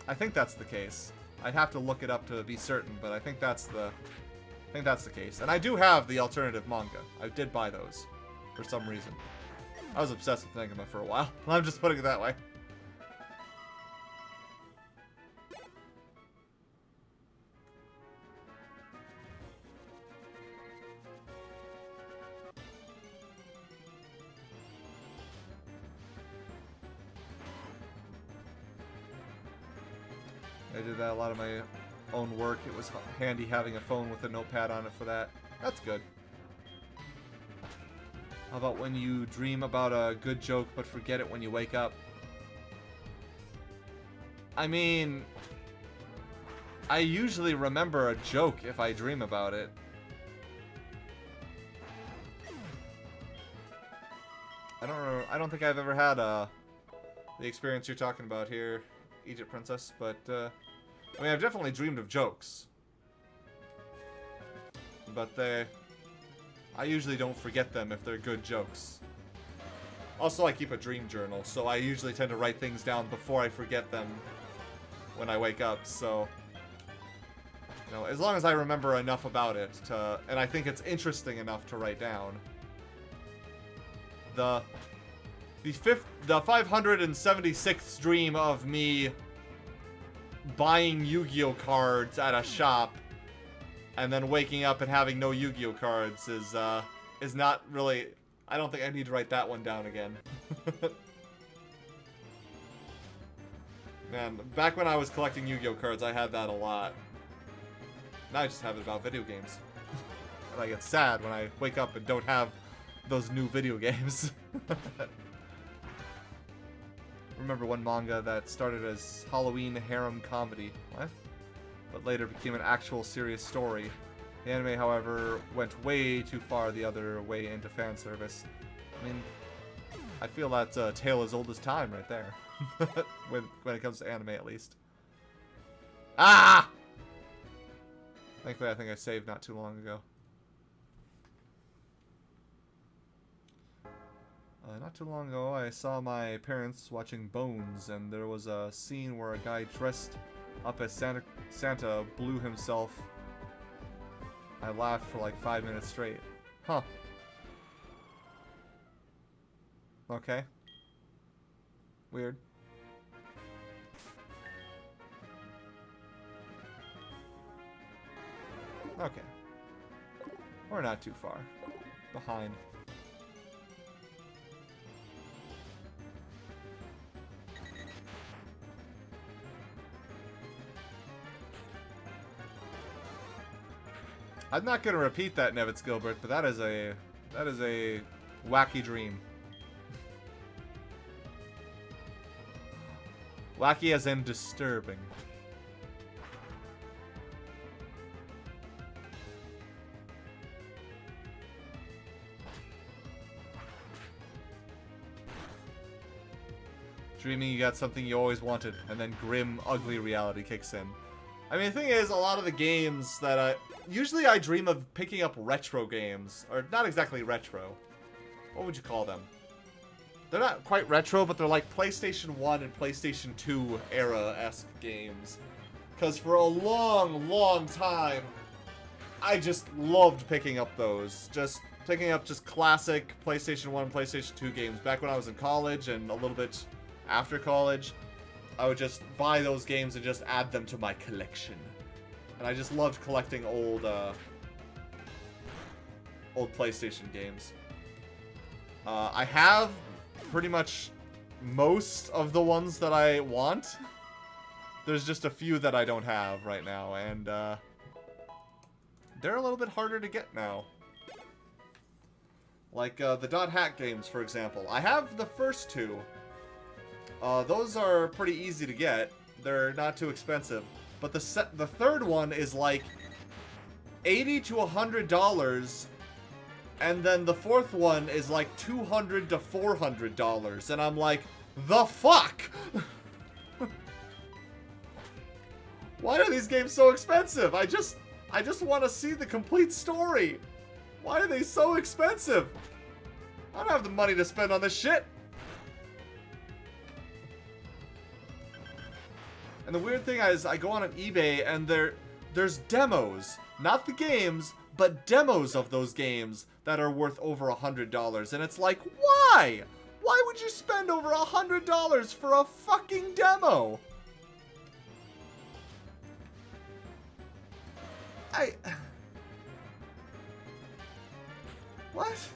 [SPEAKER 1] I think that's the case. I'd have to look it up to be certain, but I think that's the case. And I do have the alternative manga. I did buy those. For some reason. I was obsessed with Negima for a while. I'm just putting it that way. I did that a lot of my own work. It was handy having a phone with a notepad on it for that. That's good. How about when you dream about a good joke but forget it when you wake up? I mean, I usually remember a joke if I dream about it. I don't think I've ever had the experience you're talking about here, Egypt Princess, but I mean, I've definitely dreamed of jokes. But I usually don't forget them if they're good jokes. Also, I keep a dream journal, so I usually tend to write things down before I forget them when I wake up, so... You know, as long as I remember enough about it to... And I think it's interesting enough to write down. The the 576th dream of me buying Yu-Gi-Oh cards at a shop and then waking up and having no Yu-Gi-Oh cards is not really... I don't think I need to write that one down again. Man, back when I was collecting Yu-Gi-Oh cards, I had that a lot. Now I just have it about video games. And I get sad when I wake up and don't have those new video games. Remember one manga that started as Halloween harem comedy. What? But later became an actual serious story. The anime, however, went way too far the other way into fan service. I mean, I feel that's a tale as old as time right there. when it comes to anime, at least. Ah! Thankfully, I think I saved not too long ago. Not too long ago, I saw my parents watching Bones, and there was a scene where a guy dressed up as Santa blew himself. I laughed for like 5 minutes straight. Huh. Okay. Weird. Okay. We're not too far behind. I'm not gonna repeat that, Nevitz Gilbert, but that is a wacky dream. Wacky as in disturbing. Dreaming you got something you always wanted, and then grim, ugly reality kicks in. I mean, the thing is, a lot of the games that usually I dream of picking up retro games. Or not exactly retro. What would you call them? They're not quite retro, but they're like PlayStation 1 and PlayStation 2 era-esque games. Because for a long, long time, I just loved picking up those. Just picking up just classic PlayStation 1 and PlayStation 2 games. Back when I was in college and a little bit after college, I would just buy those games and just add them to my collection. And I just loved collecting old PlayStation games. I have pretty much most of the ones that I want. There's just a few that I don't have right now, and they're a little bit harder to get now. Like the Dot Hack games, for example. I have the first two. Those are pretty easy to get. They're not too expensive. But the third one is like $80 to $100, and then the fourth one is like $200 to $400, and I'm like, the fuck? Why are these games so expensive? I just want to see the complete story. Why are they so expensive? I don't have the money to spend on this shit. And the weird thing is, I go on eBay and there's demos. Not the games, but demos of those games that are worth over $100. And it's like, why? Why would you spend over $100 for a fucking demo? What?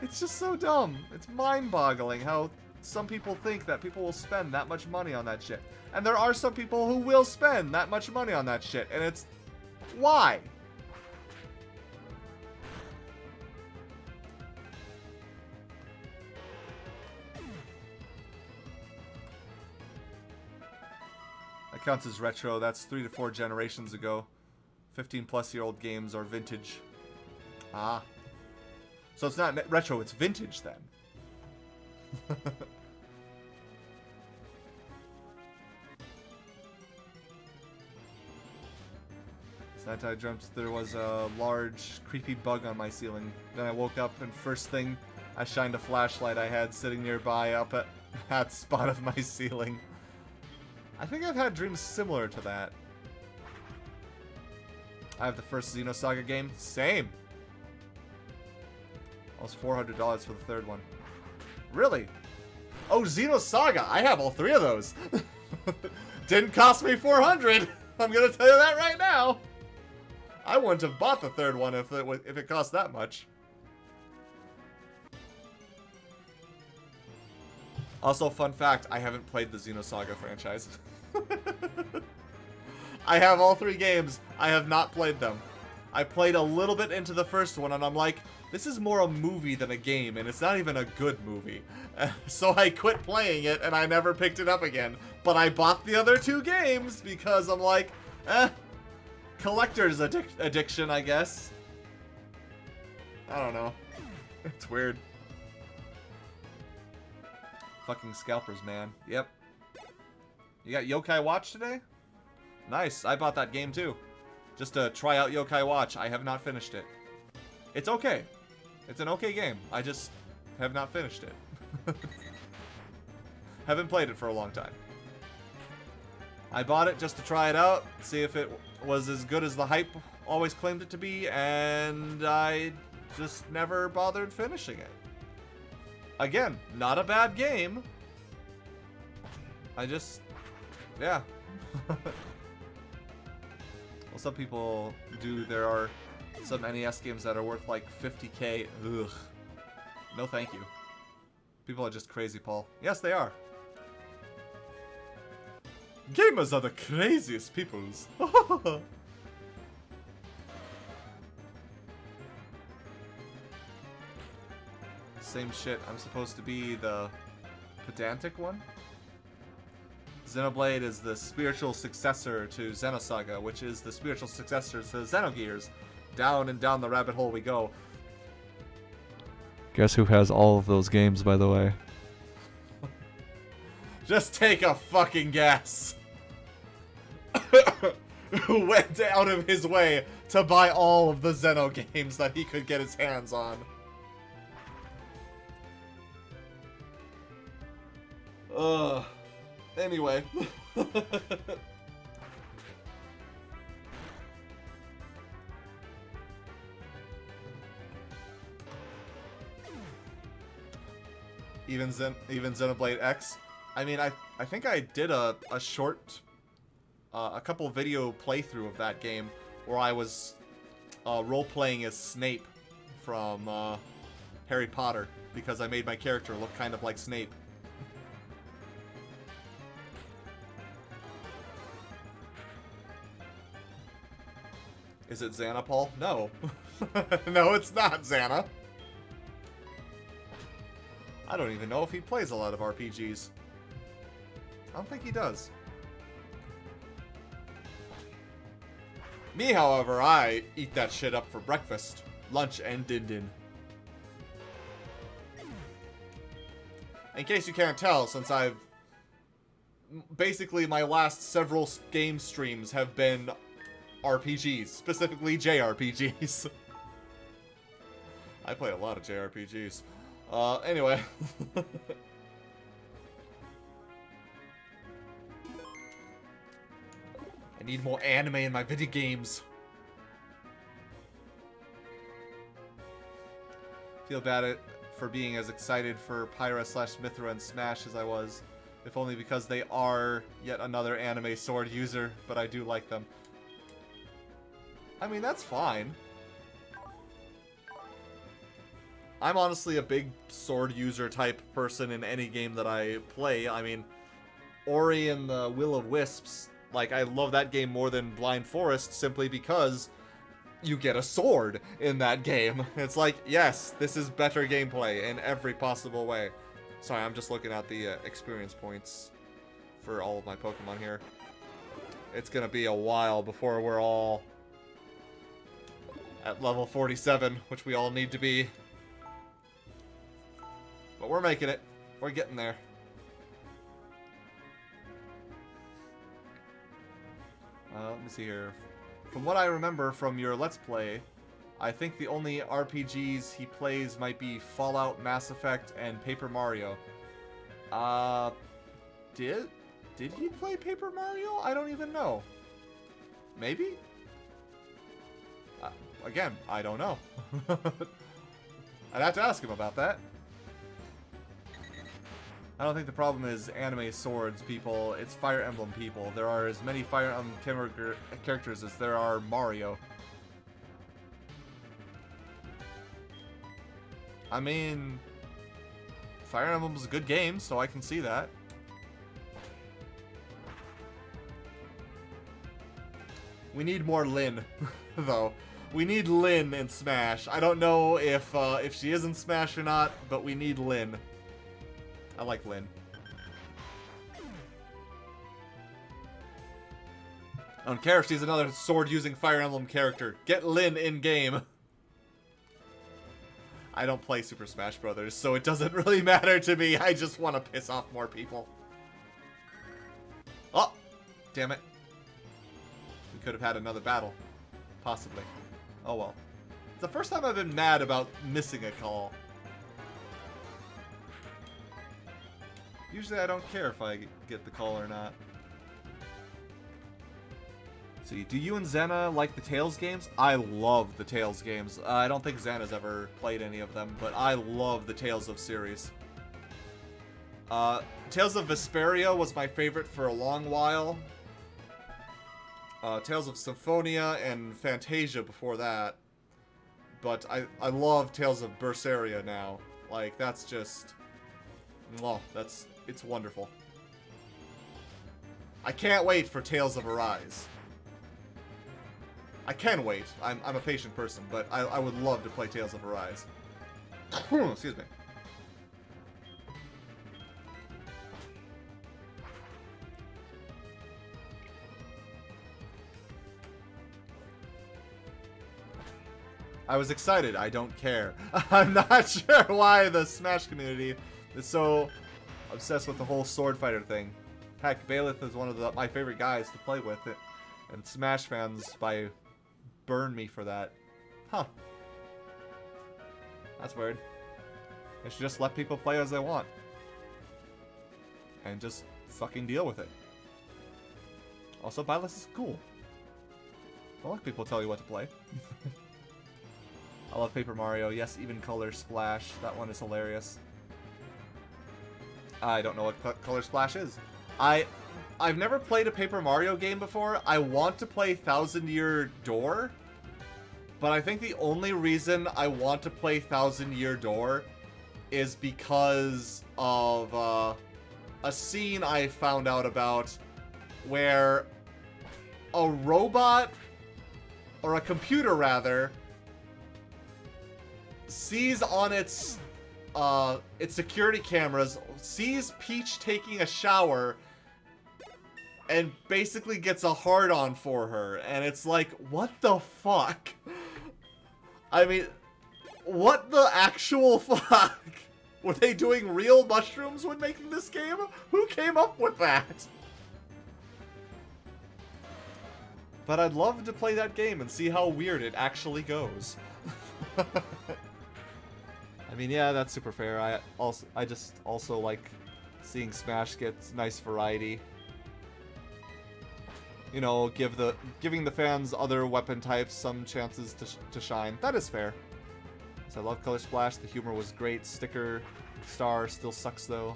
[SPEAKER 1] It's just so dumb. It's mind-boggling how some people think that people will spend that much money on that shit. And there are some people who will spend that much money on that shit. And it's... why? That counts as retro. That's 3 to 4 generations ago. 15-plus-year-old games are vintage. Ah. So it's not retro, it's vintage then. That night I dreamt there was a large, creepy bug on my ceiling. Then I woke up and first thing, I shined a flashlight I had sitting nearby up at that spot of my ceiling. I think I've had dreams similar to that. I have the first Xenosaga game. Same. Almost $400 for the third one. Really? Oh, Xenosaga. I have all 3 of those. Didn't cost me 400. I'm gonna tell you that right now. I wouldn't have bought the 3rd one if it cost that much. Also, fun fact, I haven't played the Xenosaga franchise. I have all 3 games. I have not played them. I played a little bit into the first one, and I'm like, this is more a movie than a game, and it's not even a good movie. So I quit playing it, and I never picked it up again. But I bought the other 2 games because I'm like, collector's addiction, I guess. I don't know. It's weird. Fucking scalpers, man. Yep. You got Yokai Watch today? Nice. I bought that game too. Just to try out Yokai Watch. I have not finished it. It's okay. It's an okay game. I just have not finished it. Haven't played it for a long time. I bought it just to try it out, see if it was as good as the hype always claimed it to be, and I just never bothered finishing it. Again, not a bad game. I just, yeah. Well, some people do. There are some NES games that are worth like 50K. Ugh. No thank you. People are just crazy, Paul. Yes, they are. Gamers are the craziest peoples. Same shit. I'm supposed to be the pedantic one? Xenoblade is the spiritual successor to Xenosaga, which is the spiritual successor to Xenogears. Down and down the rabbit hole we go.
[SPEAKER 2] Guess who has all of those games, by the way?
[SPEAKER 1] Just take a fucking guess. Who went out of his way to buy all of the Xeno games that he could get his hands on. Anyway. Even Xenoblade X. I mean, I think I did a short, a couple video playthrough of that game where I was role-playing as Snape from Harry Potter because I made my character look kind of like Snape. Is it Xana, Paul? No. No, it's not Xana. I don't even know if he plays a lot of RPGs. I don't think he does. Me, however, I eat that shit up for breakfast, lunch, and din-din. In case you can't tell, since I've... Basically, my last several game streams have been RPGs, specifically JRPGs. I play a lot of JRPGs. Anyway. I need more anime in my video games. Feel bad for being as excited for Pyra/Mithra and Smash as I was. If only because they are yet another anime sword user, but I do like them. I mean, that's fine. I'm honestly a big sword user type person in any game that I play. I mean, Ori and the Will of Wisps, like, I love that game more than Blind Forest simply because you get a sword in that game. It's like, yes, this is better gameplay in every possible way. Sorry, I'm just looking at the experience points for all of my Pokemon here. It's gonna be a while before we're all at level 47, which we all need to be. But we're making it. We're getting there. Let me see here. From what I remember from your Let's Play, I think the only RPGs he plays might be Fallout, Mass Effect, and Paper Mario. Did he play Paper Mario? I don't even know. Maybe? Again, I don't know. I'd have to ask him about that. I don't think the problem is anime swords people, it's Fire Emblem people. There are as many Fire Emblem characters as there are Mario. I mean, Fire Emblem's a good game, so I can see that. We need more Lyn, though. We need Lyn in Smash. I don't know if she is in Smash or not, but we need Lyn. I like Lyn. I don't care if she's another sword-using Fire Emblem character. Get Lyn in-game. I don't play Super Smash Brothers, so it doesn't really matter to me. I just want to piss off more people. Oh! Damn it. We could have had another battle. Possibly. Oh well. It's the first time I've been mad about missing a call. Usually I don't care if I get the call or not. See, do you and Xena like the Tales games? I love the Tales games. I don't think Xana's ever played any of them, but I love the Tales of series. Tales of Vesperia was my favorite for a long while. Tales of Symphonia and Fantasia before that. But I love Tales of Berseria now. Like, that's just... Oh, it's wonderful. I can't wait for Tales of Arise. I can wait. I'm a patient person, but I would love to play Tales of Arise. Excuse me. I was excited. I don't care. I'm not sure why the Smash community is so obsessed with the whole sword fighter thing. Heck, Bailiff is one of my favorite guys to play with, and Smash fans burn me for that. Huh. That's weird. I should just let people play as they want. And just fucking deal with it. Also, Bailiff is cool. Don't let people tell you what to play. I love Paper Mario. Yes, even Color Splash. That one is hilarious. I don't know what Color Splash is. I've never played a Paper Mario game before. I want to play Thousand Year Door. But I think the only reason I want to play Thousand Year Door is because of a scene I found out about where a robot, or a computer rather, sees on its security cameras, sees Peach taking a shower, and basically gets a hard-on for her. And it's like, what the fuck? I mean, what the actual fuck? Were they doing real mushrooms when making this game? Who came up with that? But I'd love to play that game and see how weird it actually goes. I mean, yeah, that's super fair. I just also like seeing Smash get nice variety. You know, giving the fans other weapon types some chances to shine. That is fair. So I love Color Splash. The humor was great. Sticker Star still sucks though.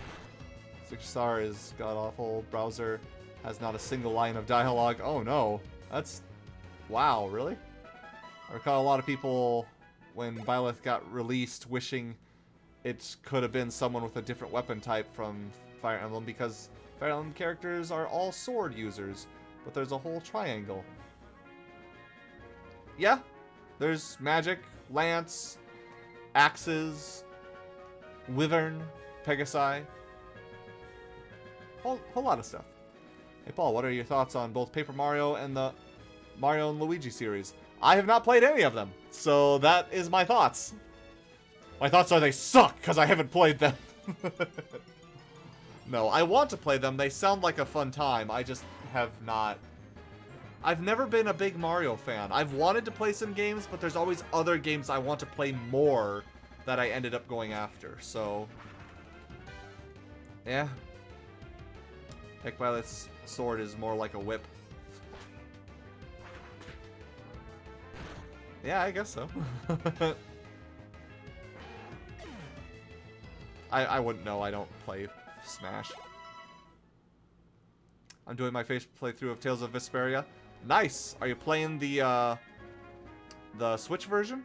[SPEAKER 1] Sticker Star is god-awful. Browser has not a single line of dialogue. Oh no. That's... Wow, really? I recall a lot of people, when Byleth got released, wishing it could have been someone with a different weapon type from Fire Emblem, because Fire Emblem characters are all sword users, but there's a whole triangle. Yeah, there's magic, lance, axes, wyvern, pegasi, whole lot of stuff. Hey Paul, what are your thoughts on both Paper Mario and the Mario and Luigi series? I have not played any of them, so that is my thoughts. My thoughts are they suck, because I haven't played them. No, I want to play them. They sound like a fun time. I just have not. I've never been a big Mario fan. I've wanted to play some games, but there's always other games I want to play more that I ended up going after, so... Yeah. Heck, Violet's sword is more like a whip. Yeah, I guess so. I wouldn't know. I don't play Smash. I'm doing my first playthrough of Tales of Vesperia. Nice! Are you playing the Switch version?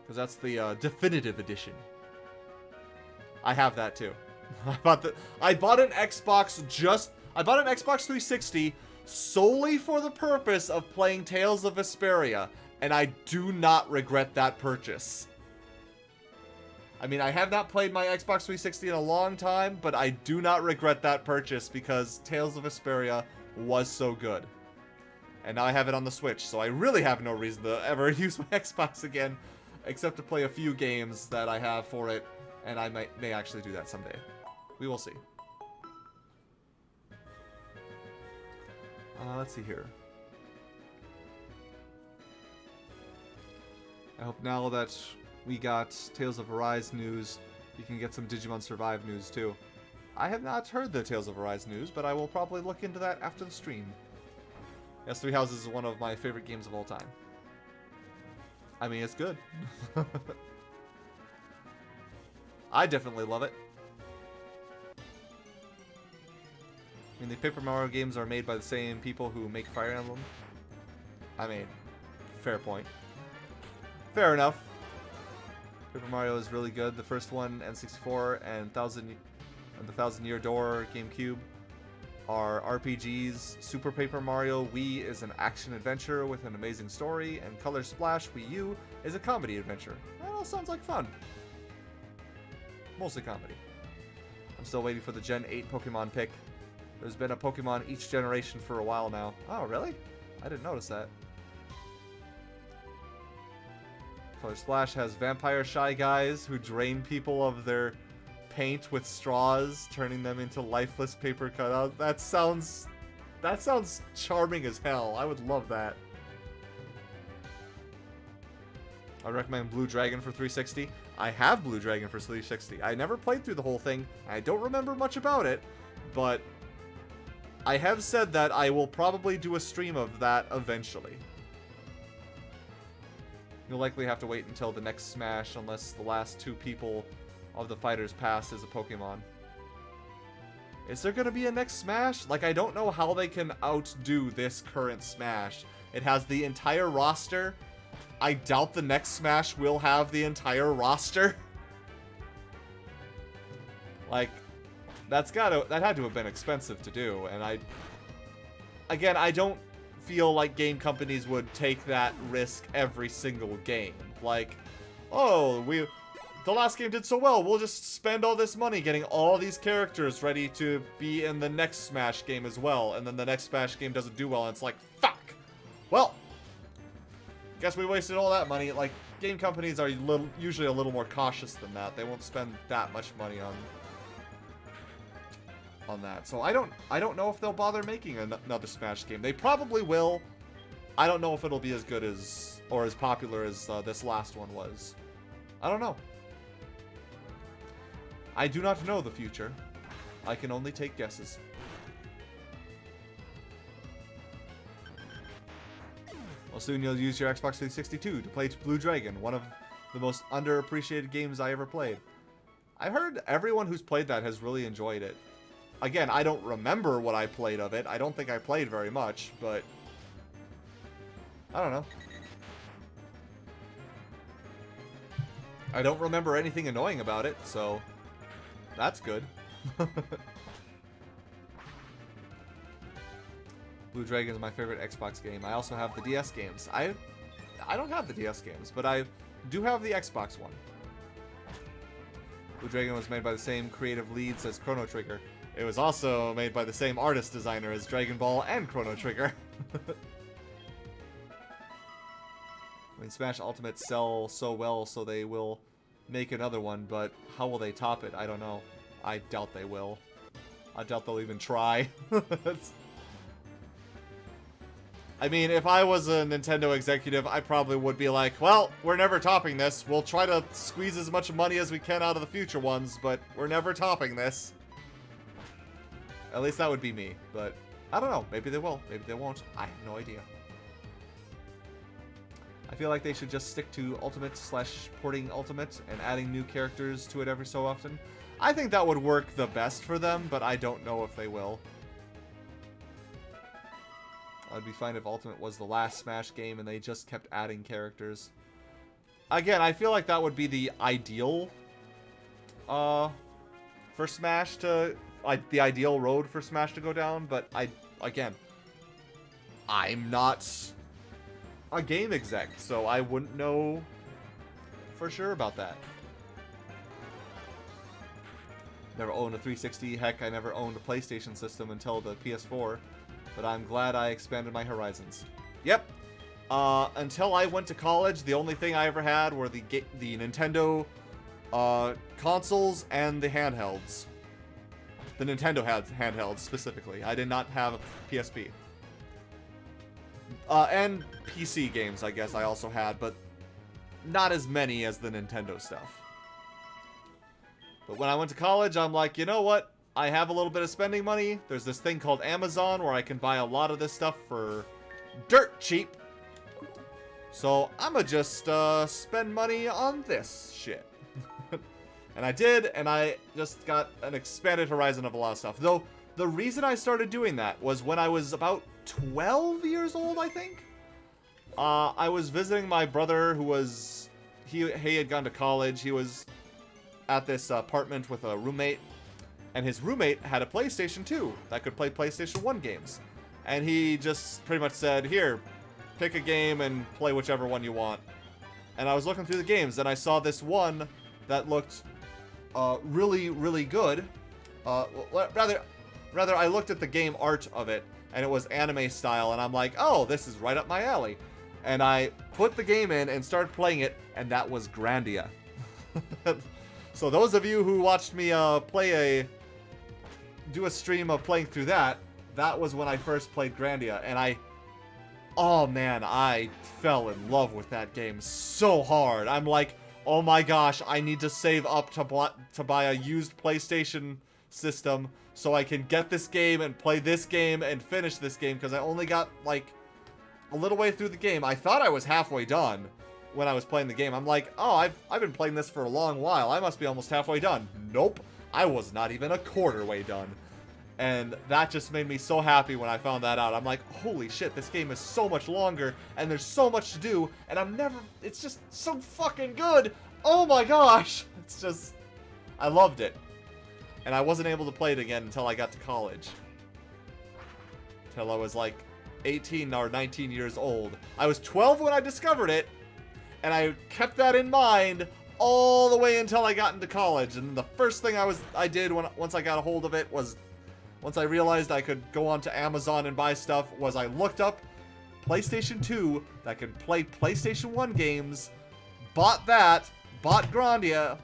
[SPEAKER 1] Because that's the definitive edition. I have that too. I bought an Xbox 360 solely for the purpose of playing Tales of Vesperia, and I do not regret that purchase. I mean, I have not played my Xbox 360 in a long time, but I do not regret that purchase because Tales of Vesperia was so good. And now I have it on the Switch, so I really have no reason to ever use my Xbox again, except to play a few games that I have for it, and I may actually do that someday. We will see. Let's see here. I hope now that we got Tales of Arise news, you can get some Digimon Survive news too. I have not heard the Tales of Arise news, but I will probably look into that after the stream. Yes, Three Houses is one of my favorite games of all time. I mean, it's good. I definitely love it. I mean, the Paper Mario games are made by the same people who make Fire Emblem. I mean, fair point. Fair enough. Paper Mario is really good. The first one, N64, and the Thousand Year Door GameCube are RPGs. Super Paper Mario Wii is an action adventure with an amazing story, and Color Splash Wii U is a comedy adventure. That all sounds like fun. Mostly comedy. I'm still waiting for the Gen 8 Pokemon pick. There's been a Pokemon each generation for a while now. Oh, really? I didn't notice that. Color Splash has vampire shy guys who drain people of their paint with straws, turning them into lifeless paper cutouts. That sounds charming as hell. I would love that. I recommend Blue Dragon for 360. I have Blue Dragon for 360. I never played through the whole thing. I don't remember much about it, but I have said that I will probably do a stream of that eventually. You'll likely have to wait until the next Smash unless the last two people of the Fighters Pass is a Pokemon. Is there going to be a next Smash? Like, I don't know how they can outdo this current Smash. It has the entire roster. I doubt the next Smash will have the entire roster. Like, that had to have been expensive to do, and I don't feel like game companies would take that risk every single game. Like, oh, the last game did so well, we'll just spend all this money getting all these characters ready to be in the next Smash game as well, and then the next Smash game doesn't do well, and it's like, fuck! Well, guess we wasted all that money. Like, game companies are usually a little more cautious than that. They won't spend that much money on that. So I don't know if they'll bother making another Smash game. They probably will. I don't know if it'll be as good as, or as popular as this last one was. I don't know. I do not know the future. I can only take guesses. Well, soon you'll use your Xbox 360 to play Blue Dragon, one of the most underappreciated games I ever played. I've heard everyone who's played that has really enjoyed it. Again, I don't remember what I played of it. I don't think I played very much, but I don't know. I don't remember anything annoying about it, so that's good. Blue Dragon is my favorite Xbox game. I also have the DS games. I don't have the DS games, but I do have the Xbox one. Blue Dragon was made by the same creative leads as Chrono Trigger. It was also made by the same artist designer as Dragon Ball and Chrono Trigger. I mean, Smash Ultimate sell so well, so they will make another one, but how will they top it? I don't know. I doubt they will. I doubt they'll even try. I mean, if I was a Nintendo executive, I probably would be like, well, we're never topping this. We'll try to squeeze as much money as we can out of the future ones, but we're never topping this. At least that would be me, but I don't know. Maybe they will. Maybe they won't. I have no idea. I feel like they should just stick to Ultimate / porting Ultimate and adding new characters to it every so often. I think that would work the best for them, but I don't know if they will. I'd be fine if Ultimate was the last Smash game and they just kept adding characters. Again, I feel like that would be the ideal for Smash to... the ideal road for Smash to go down, but again, I'm not a game exec, so I wouldn't know for sure about that. Never owned a 360. Heck, I never owned a PlayStation system until the PS4, but I'm glad I expanded my horizons. Yep. Until I went to college, the only thing I ever had were the Nintendo consoles and the handhelds. The Nintendo had handhelds, specifically. I did not have a PSP. And PC games, I guess, I also had, but not as many as the Nintendo stuff. But when I went to college, I'm like, you know what? I have a little bit of spending money. There's this thing called Amazon where I can buy a lot of this stuff for dirt cheap. So I'm gonna just spend money on this shit. And I did, and I just got an expanded horizon of a lot of stuff. Though, the reason I started doing that was when I was about 12 years old, I think. I was visiting my brother who was... He had gone to college. He was at this apartment with a roommate. And his roommate had a PlayStation 2 that could play PlayStation 1 games. And he just pretty much said, here, pick a game and play whichever one you want. And I was looking through the games, and I saw this one that looked... really, really good. Rather, I looked at the game art of it, and it was anime style, and I'm like, oh, this is right up my alley. And I put the game in and started playing it, and that was Grandia. So those of you who watched me do a stream of playing through that was when I first played Grandia, and oh man, I fell in love with that game so hard. I'm like, oh my gosh, I need to save up to buy a used PlayStation system so I can get this game and play this game and finish this game, because I only got like a little way through the game. I thought I was halfway done when I was playing the game. I'm like, oh, I've been playing this for a long while. I must be almost halfway done. Nope, I was not even a quarter way done. And that just made me so happy when I found that out. I'm like, holy shit, this game is so much longer, and there's so much to do, and it's just so fucking good! Oh my gosh! It's just, I loved it. And I wasn't able to play it again until I got to college. Until I was like 18 or 19 years old. I was 12 when I discovered it, and I kept that in mind all the way until I got into college. And the first thing I did once I got a hold of it was... Once I realized I could go onto Amazon and buy stuff, was I looked up PlayStation 2 that could play PlayStation 1 games, bought that, bought Grandia,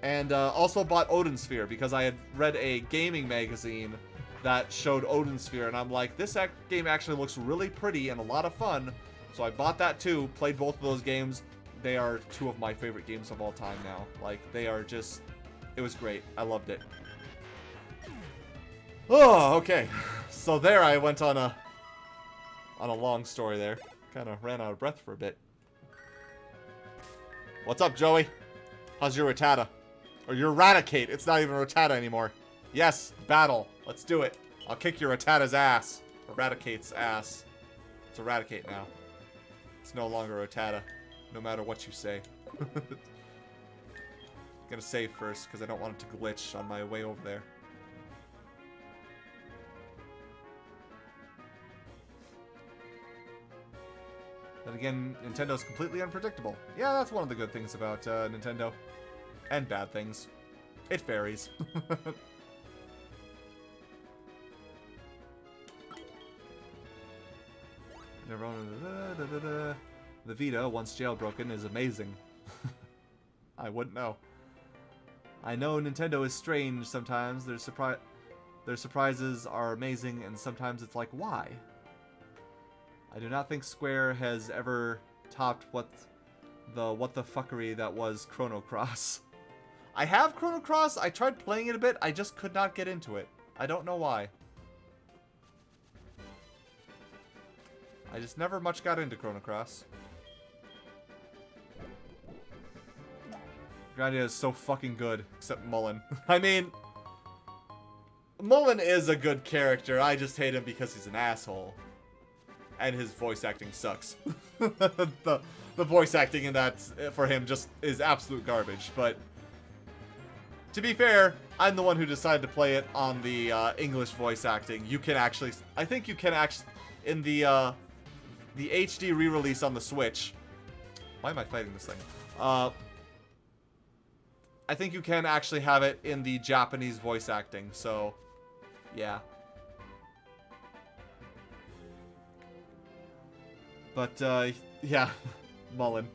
[SPEAKER 1] and also bought Odin Sphere, because I had read a gaming magazine that showed Odin Sphere, and I'm like, this game actually looks really pretty and a lot of fun, so I bought that too, played both of those games. They are two of my favorite games of all time now. Like, they are just... It was great. I loved it. Oh, okay. So there I went on a long story there. Kind of ran out of breath for a bit. What's up, Joey? How's your Rattata? Or your Raticate. It's not even Rattata anymore. Yes, battle. Let's do it. I'll kick your Rattata's ass. Or Raticate's ass. It's Eradicate now. It's no longer Rattata. No matter what you say. Gonna save first, because I don't want it to glitch on my way over there. Then again, Nintendo's completely unpredictable. Yeah, that's one of the good things about Nintendo. And bad things. It varies. Never owned the Vita, once jailbroken, is amazing. I wouldn't know. I know Nintendo is strange sometimes. Their surprises are amazing, and sometimes it's like, why? I do not think Square has ever topped what the fuckery that was Chrono Cross. I have Chrono Cross. I tried playing it a bit. I just could not get into it. I don't know why. I just never much got into Chrono Cross. Grandia is so fucking good, except Mullen. I mean, Mullen is a good character. I just hate him because he's an asshole. And his voice acting sucks. the voice acting in that for him just is absolute garbage. But to be fair, I'm the one who decided to play it on the English voice acting. You can actually, I think you can actually, in the HD re-release on the Switch. Why am I fighting this thing? I think you can actually have it in the Japanese voice acting. So, yeah. But, yeah. Mullen.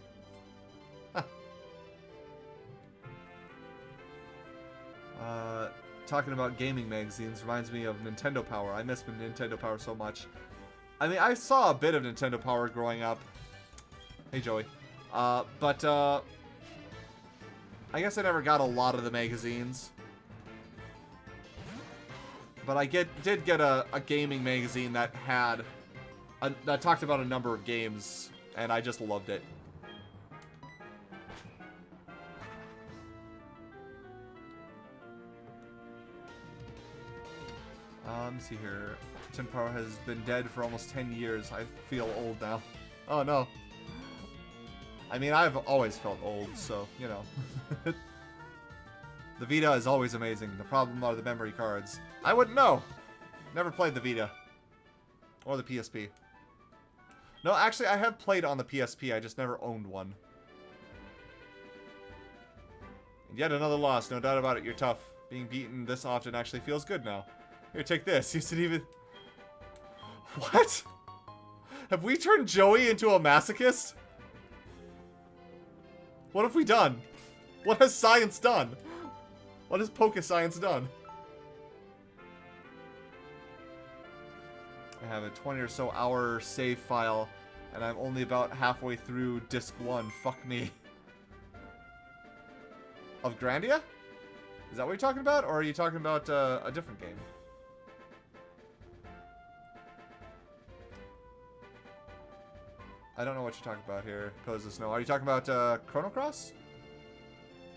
[SPEAKER 1] Talking about gaming magazines reminds me of Nintendo Power. I miss Nintendo Power so much. I mean, I saw a bit of Nintendo Power growing up. Hey, Joey. But, I guess I never got a lot of the magazines. But I did get a gaming magazine that had... that talked about a number of games, and I just loved it. Let me see here. Nintendo Power has been dead for almost 10 years. I feel old now. Oh, no. I mean, I've always felt old, so, you know. The Vita is always amazing. The problem are the memory cards. I wouldn't know. Never played the Vita. Or the PSP. No, actually, I have played on the PSP. I just never owned one. And yet another loss. No doubt about it. You're tough. Being beaten this often actually feels good now. Here, take this. You should even... What? Have we turned Joey into a masochist? What have we done? What has science done? What has Poké Science done? I have a 20 or so hour save file, and I'm only about halfway through disc 1. Fuck me. Of Grandia? Is that what you're talking about? Or are you talking about a different game? I don't know what you're talking about here. Pose the snow. Are you talking about Chrono Cross?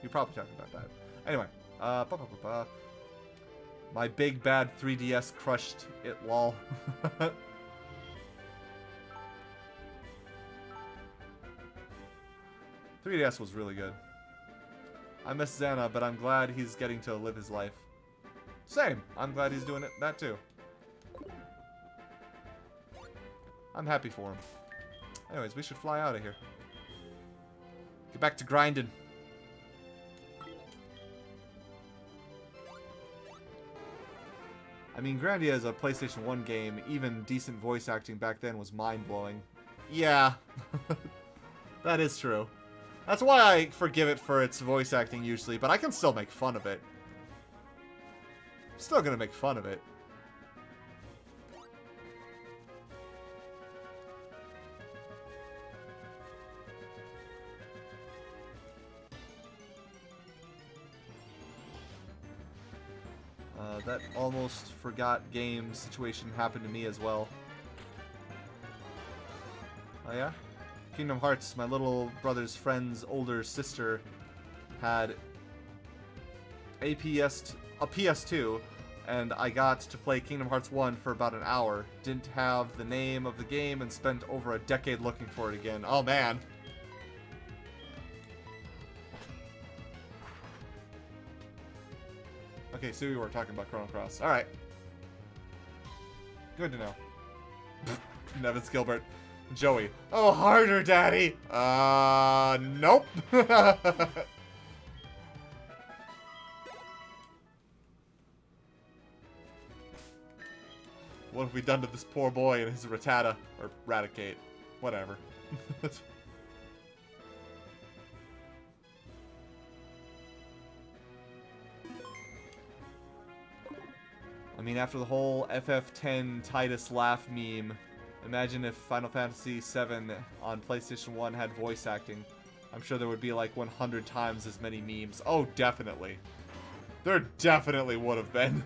[SPEAKER 1] You're probably talking about that. Anyway. My big bad 3DS crushed it, lol. 3DS was really good. I miss Xana, but I'm glad he's getting to live his life. Same. I'm glad he's doing that too. I'm happy for him. Anyways, we should fly out of here. Get back to grinding. I mean, Grandia is a PlayStation 1 game. Even decent voice acting back then was mind-blowing. Yeah. That is true. That's why I forgive it for its voice acting usually, but I can still make fun of it. I'm still gonna make fun of it. That almost forgot game situation happened to me as well. Oh yeah? Kingdom Hearts, my little brother's friend's older sister had a PS2, and I got to play Kingdom Hearts 1 for about an hour. Didn't have the name of the game and spent over a decade looking for it again. Oh man. Okay, so we were talking about Chrono Cross. Alright. Good to know. Nevins Gilbert. Joey. Oh, harder, Daddy! Nope. What have we done to this poor boy and his Rattata? Or Raticate. Whatever. I mean, after the whole FF10 Titus laugh meme, imagine if Final Fantasy VII on PlayStation 1 had voice acting. I'm sure there would be like 100 times as many memes. Oh, definitely. There definitely would have been.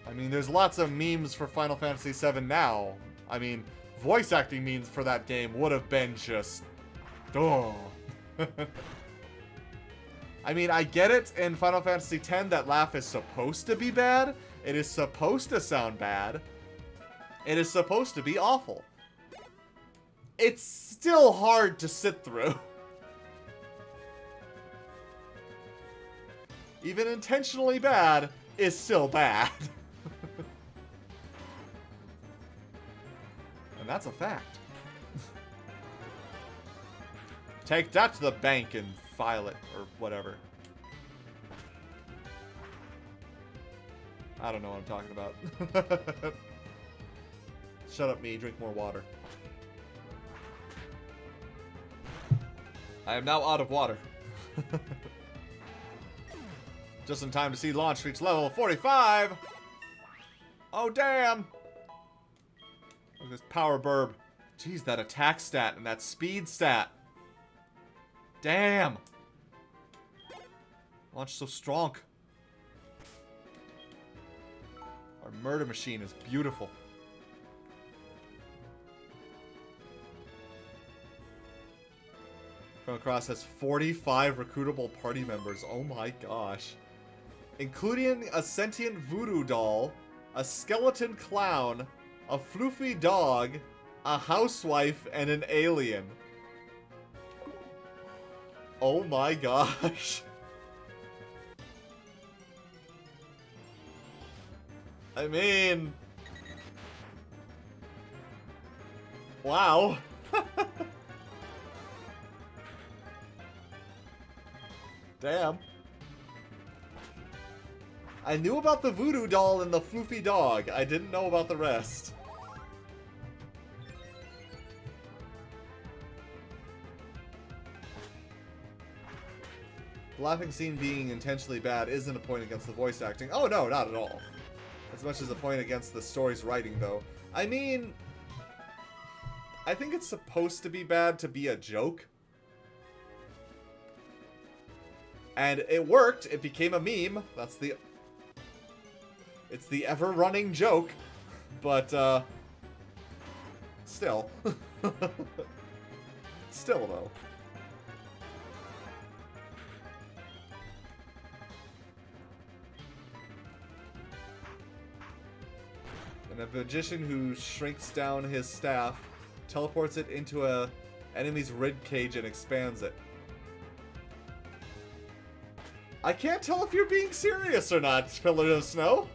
[SPEAKER 1] I mean, there's lots of memes for Final Fantasy VII now. I mean, voice acting memes for that game would have been just... Oh. I mean, I get it in Final Fantasy X that laugh is supposed to be bad. It is supposed to sound bad. It is supposed to be awful. It's still hard to sit through. Even intentionally bad is still bad. And that's a fact. Take that to the bank and file it, or whatever. I don't know what I'm talking about. Shut up, me. Drink more water. I am now out of water. Just in time to see launch reach level 45. Oh, damn. Look at this power burb. Jeez, that attack stat and that speed stat. Damn. Launch so strong. Our murder machine is beautiful. Chrono Cross has 45 recruitable party members. Oh my gosh. Including a sentient voodoo doll, a skeleton clown, a floofy dog, a housewife, and an alien. Oh my gosh. I mean... Wow. Damn. I knew about the voodoo doll and the floofy dog. I didn't know about the rest. The laughing scene being intentionally bad isn't a point against the voice acting. Oh no, not at all. As much as a point against the story's writing, though. I mean... I think it's supposed to be bad to be a joke. And it worked. It became a meme. That's the... It's the ever-running joke. But, still. Still, though. And a magician who shrinks down his staff, teleports it into a enemy's rib cage and expands it. I can't tell if you're being serious or not, Pillar of Snow.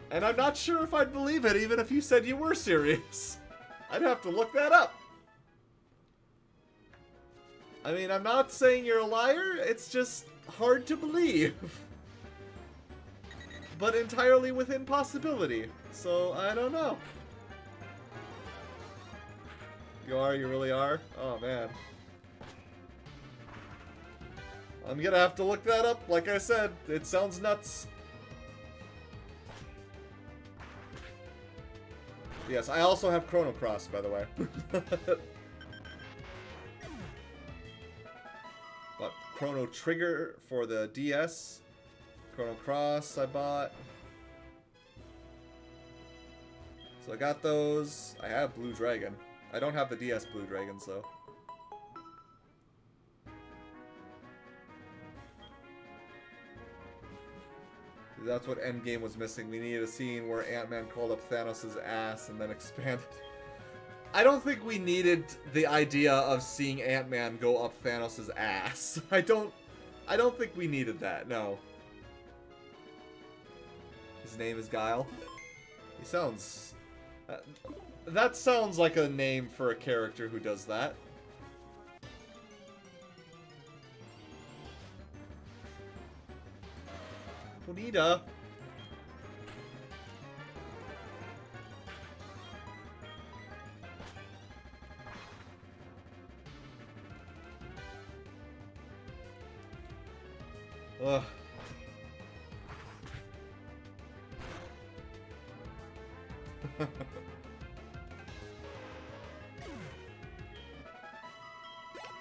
[SPEAKER 1] And I'm not sure if I'd believe it even if you said you were serious. I'd have to look that up. I mean, I'm not saying you're a liar, it's just hard to believe. But entirely within possibility, so I don't know. You are? You really are? Oh, man. I'm gonna have to look that up. Like I said, it sounds nuts. Yes, I also have Chrono Cross, by the way. But Chrono Trigger for the DS. Chrono Cross I bought. So I got those. I have Blue Dragon. I don't have the DS Blue Dragons, though. That's what Endgame was missing. We needed a scene where Ant-Man called up Thanos' ass and then expanded. I don't think we needed the idea of seeing Ant-Man go up Thanos' ass. I don't think we needed that, no. His name is Guile. He sounds... that sounds like a name for a character who does that. Bonita. Ugh.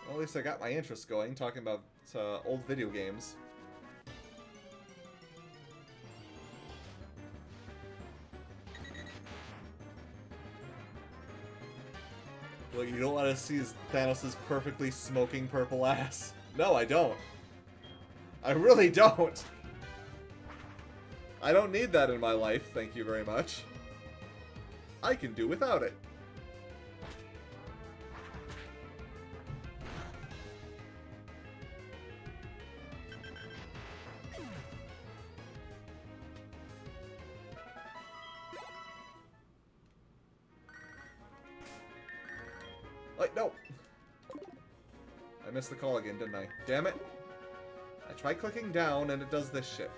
[SPEAKER 1] Well, at least I got my interest going, talking about old video games. You don't want to see Thanos' perfectly smoking purple ass. No, I don't. I really don't. I don't need that in my life, thank you very much. I can do without it. Like, no. I missed the call again, didn't I? Damn it. I try clicking down and it does this shit.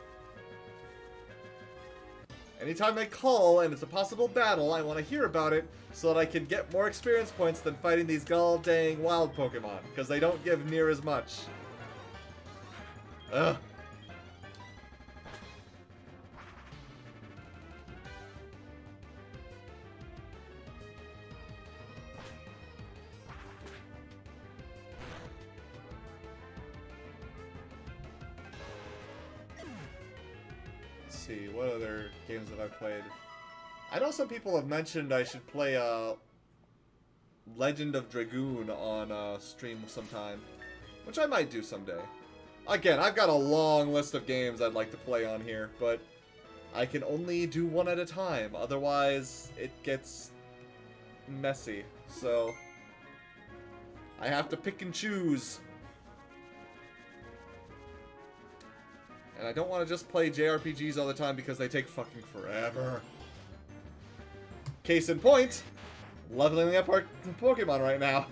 [SPEAKER 1] Anytime I call and it's a possible battle, I want to hear about it so that I can get more experience points than fighting these gall-dang wild Pokemon, because they don't give near as much. Ugh. See, what other games have I played? I know some people have mentioned I should play Legend of Dragoon on stream sometime, which I might do someday. Again, I've got a long list of games I'd like to play on here, but I can only do one at a time, otherwise it gets messy, so I have to pick and choose. And I don't want to just play JRPGs all the time because they take fucking forever. Case in point, leveling up our Pokemon right now.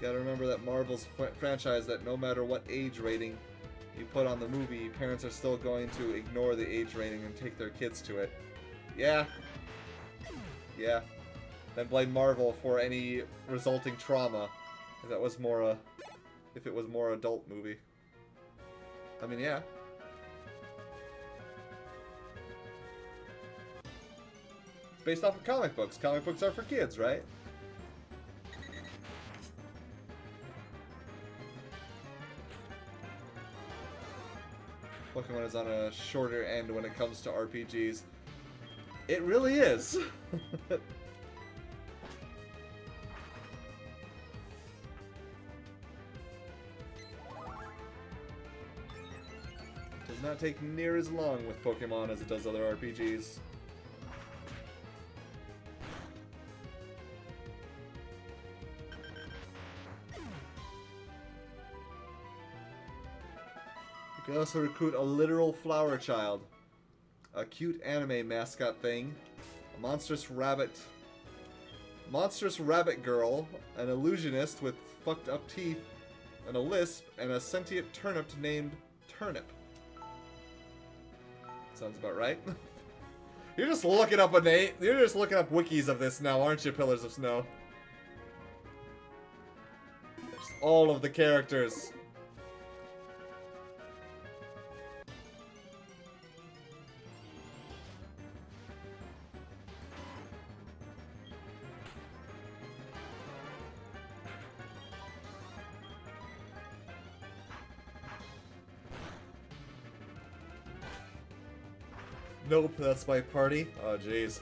[SPEAKER 1] Gotta remember that Marvel's franchise that no matter what age rating you put on the movie, parents are still going to ignore the age rating and take their kids to it. Yeah. Yeah. Then blame Marvel for any resulting trauma. If that was more if it was more adult movie. I mean, yeah. It's based off of comic books. Comic books are for kids, right? Pokemon is on a shorter end when it comes to RPGs. It really is. Does not take near as long with Pokemon as it does other RPGs. You can also recruit a literal flower child, a cute anime mascot thing, a monstrous rabbit girl, an illusionist with fucked up teeth, and a lisp, and a sentient turnip named Turnip. Sounds about right. You're just looking up you're just looking up wikis of this now, aren't you, Pillars of Snow? Just all of the characters. Nope, that's my party. Oh, jeez.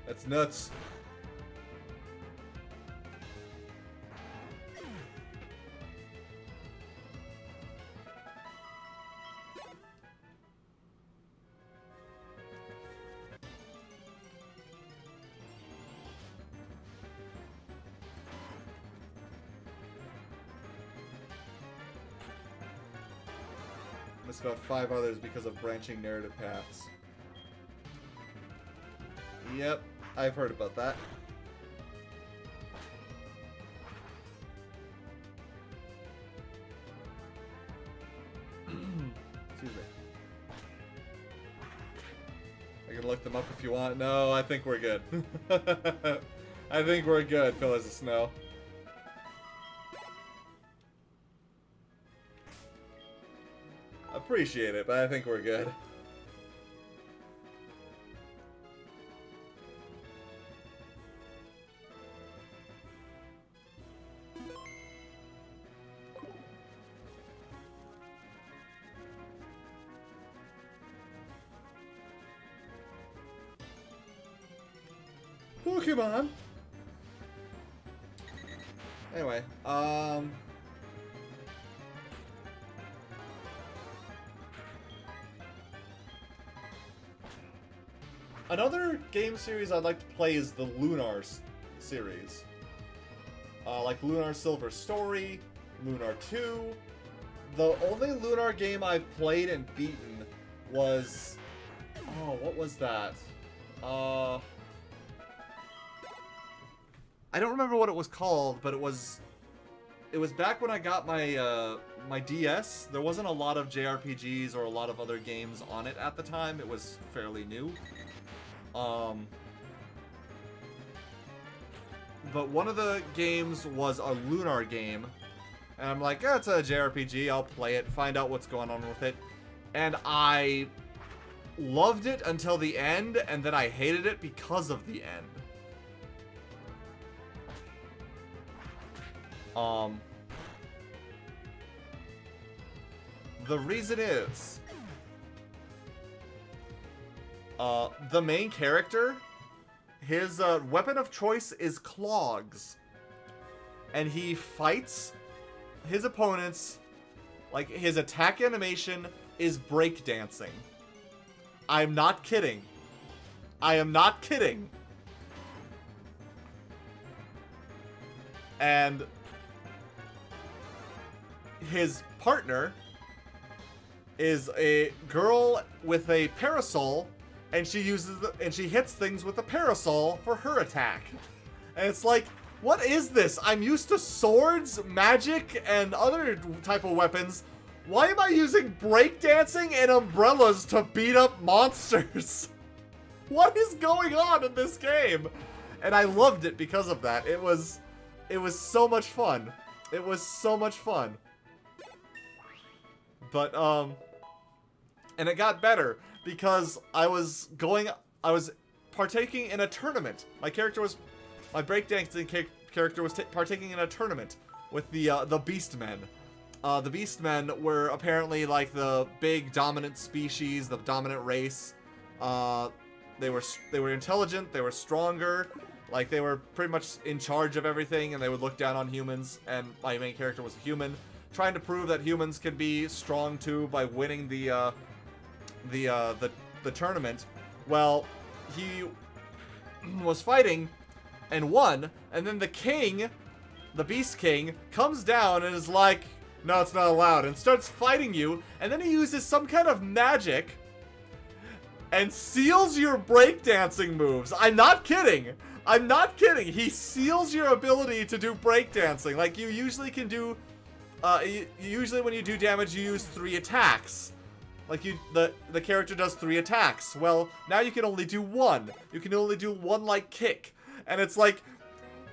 [SPEAKER 1] That's nuts. Missed about 5 others because of branching narrative paths. Yep, I've heard about that. Excuse me. I can look them up if you want. No, I think we're good. I think we're good, Pillars of Snow. Appreciate it, but I think we're good. Pokemon. Anyway, another game series I'd like to play is the Lunar series. Like Lunar Silver Story, Lunar 2. The only Lunar game I've played and beaten was... Oh, what was that? I don't remember what it was called, but it was back when I got my my DS. There wasn't a lot of JRPGs or a lot of other games on it at the time. It was fairly new. But one of the games was a Lunar game. And I'm like, yeah, it's a JRPG, I'll play it, find out what's going on with it. And I loved it until the end, and then I hated it because of the end. The reason is, the main character, his weapon of choice is clogs. And he fights his opponents, like his attack animation is breakdancing. I'm not kidding. I am not kidding. And his partner is a girl with a parasol, and she hits things with a parasol for her attack. And it's like, what is this? I'm used to swords, magic, and other type of weapons. Why am I using breakdancing and umbrellas to beat up monsters? What is going on in this game? And I loved it because of that. It was so much fun. It was so much fun. But, and it got better because I was partaking in a tournament. My breakdancing character was partaking in a tournament with the Beastmen. The Beastmen were apparently like the big dominant species, the dominant race. They were intelligent, they were stronger, like they were pretty much in charge of everything, and they would look down on humans. And my main character was a human, trying to prove that humans can be strong too by winning the tournament. Well, he was fighting and won, and then the king, the Beast King, comes down and is like, no, it's not allowed, and starts fighting you, and then he uses some kind of magic and seals your breakdancing moves. I'm not kidding. I'm not kidding. He seals your ability to do breakdancing. Like, you usually can do, usually when you do damage, you use 3 attacks. Like, the character does 3 attacks. Well, now you can only do 1. You can only do 1, like, kick. And it's like,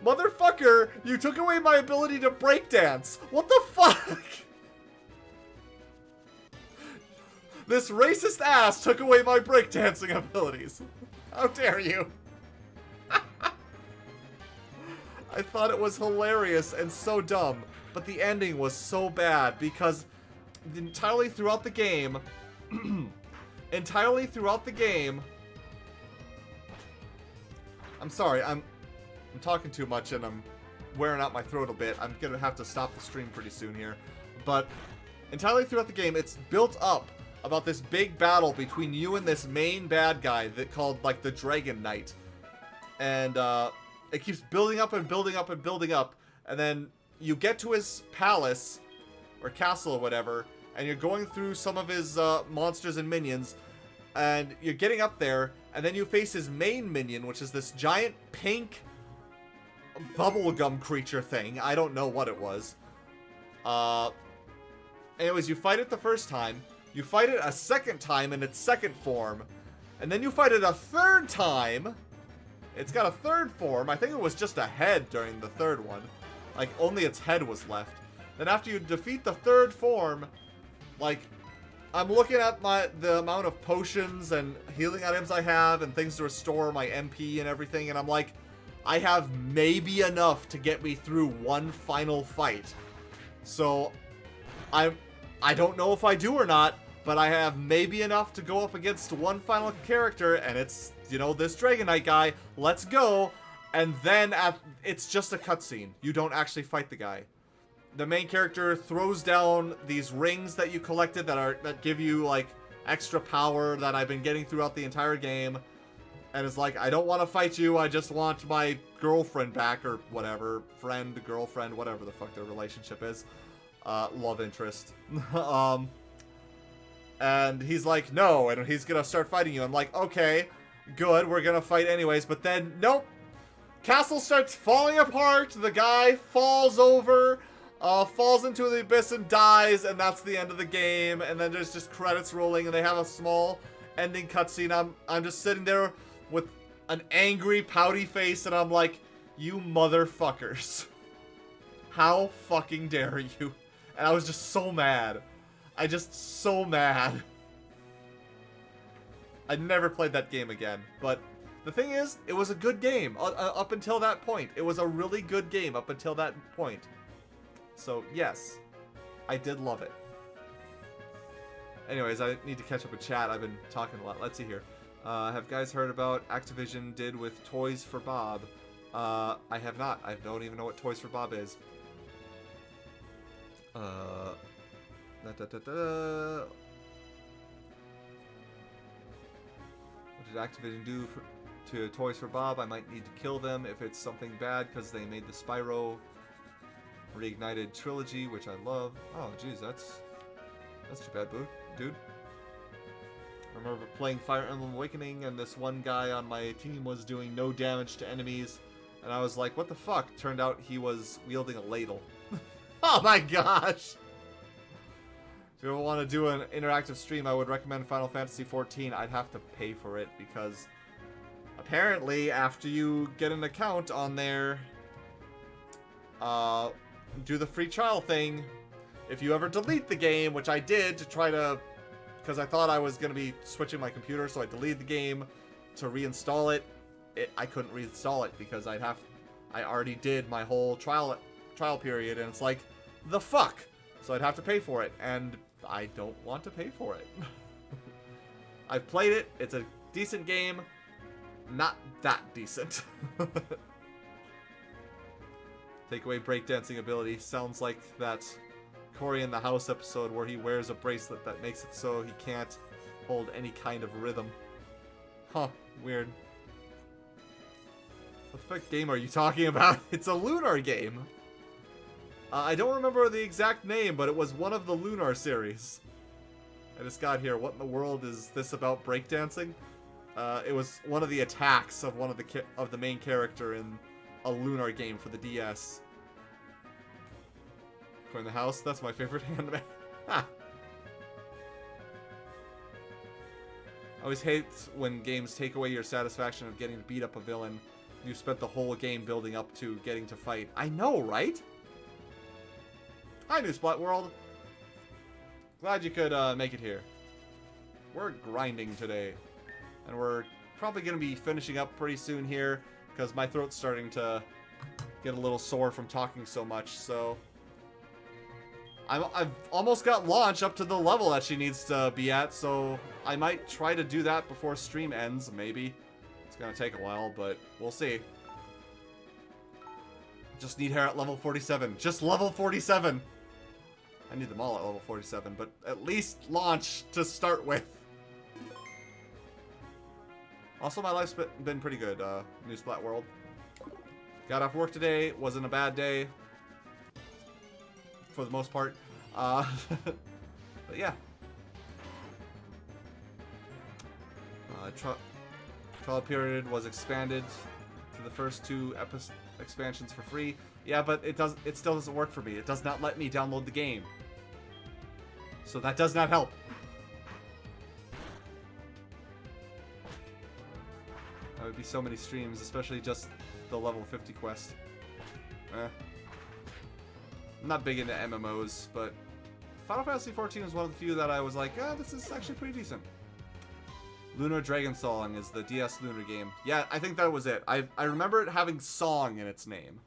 [SPEAKER 1] motherfucker, you took away my ability to breakdance. What the fuck? This racist ass took away my breakdancing abilities. How dare you? I thought it was hilarious and so dumb, but the ending was so bad because entirely throughout the game, I'm sorry, I'm talking too much and I'm wearing out my throat a bit. I'm gonna have to stop the stream pretty soon here. But entirely throughout the game, it's built up about this big battle between you and this main bad guy that called, like, the Dragon Knight. And it keeps building up and building up and building up. And then you get to his palace, or castle or whatever, and you're going through some of his monsters and minions. And you're getting up there, and then you face his main minion, which is this giant pink bubblegum creature thing. I don't know what it was. Anyways, you fight it the first time. You fight it a second time in its second form. And then you fight it a third time. It's got a third form. I think it was just a head during the third one. Like, only its head was left. Then after you defeat the third form, like, I'm looking at the amount of potions and healing items I have and things to restore my MP and everything, and I'm like, I have maybe enough to get me through one final fight. So, I don't know if I do or not, but I have maybe enough to go up against one final character, and it's you know, this Dragon Knight guy, let's go. And then it's just a cutscene. You don't actually fight the guy. The main character throws down these rings that you collected that give you like extra power that I've been getting throughout the entire game. And it's like, I don't want to fight you, I just want my girlfriend back, or whatever. Friend, girlfriend, whatever the fuck their relationship is. Love interest. And he's like, no, and he's gonna start fighting you. I'm like, okay, good, we're gonna fight anyways. But then, nope. Castle starts falling apart, the guy falls over, falls into the abyss and dies, and that's the end of the game. And then there's just credits rolling, and they have a small ending cutscene. I'm just sitting there with an angry, pouty face, and I'm like, you motherfuckers. How fucking dare you? And I was just so mad. So mad. I never played that game again, but the thing is, it was a good game up until that point. It was a really good game up until that point. So, yes, I did love it. Anyways, I need to catch up with chat. I've been talking a lot. Let's see here. Have guys heard about Activision did with Toys for Bob? I have not. I don't even know what Toys for Bob is. What did Activision do to Toys for Bob? I might need to kill them if it's something bad because they made the Spyro Reignited trilogy, which I love. Oh, jeez, that's too bad, dude. I remember playing Fire Emblem Awakening, and this one guy on my team was doing no damage to enemies, and I was like, what the fuck? Turned out he was wielding a ladle. Oh my gosh! If you ever want to do an interactive stream, I would recommend Final Fantasy XIV. I'd have to pay for it, because apparently after you get an account on there, do the free trial thing, if you ever delete the game, which I did to try to, because I thought I was going to be switching my computer, so I deleted the game to reinstall it. I couldn't reinstall it because I already did my whole trial period, and it's like, the fuck? So I'd have to pay for it, and I don't want to pay for it. I've played it, it's a decent game, not that decent. Take away breakdancing ability, sounds like that Cory in the House episode where he wears a bracelet that makes it so he can't hold any kind of rhythm. Huh, weird. What the fuck game are you talking about? It's a Lunar game. I don't remember the exact name, but it was one of the Lunar series. I just got here. What in the world is this about breakdancing? It was one of the attacks of one of the main character in a Lunar game for the DS. Cory in the House, that's my favorite anime. Ha! I always hate when games take away your satisfaction of getting to beat up a villain you spent the whole game building up to getting to fight. I know, right? Hi, New Splat World. Glad you could make it here. We're grinding today. And we're probably going to be finishing up pretty soon here, because my throat's starting to get a little sore from talking so much, so I've almost got Launch up to the level that she needs to be at, so I might try to do that before stream ends, maybe. It's gonna take a while, but we'll see. Just need her at level 47. Just level 47! I need them all at level 47, but at least Launch to start with. Also, my life's been pretty good, New Splat World. Got off work today, wasn't a bad day. For the most part. But yeah. Trial period was expanded to the first 2 expansions for free. Yeah, but it still doesn't work for me. It does not let me download the game. So that does not help. That would be so many streams, especially just the level 50 quest. I'm not big into MMOs, but Final Fantasy XIV is one of the few that I was like, this is actually pretty decent. Lunar Dragon Song is the DS Lunar game. Yeah, I think that was it. I remember it having song in its name.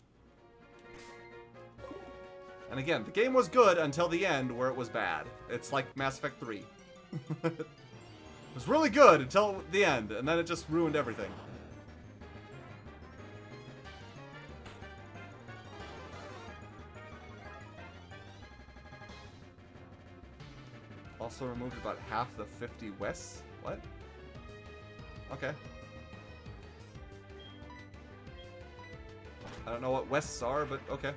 [SPEAKER 1] And again, the game was good until the end where it was bad. It's like Mass Effect 3. It was really good until the end, and then it just ruined everything. Also removed about half the 50 Wests? What? Okay. I don't know what Wests are, but okay.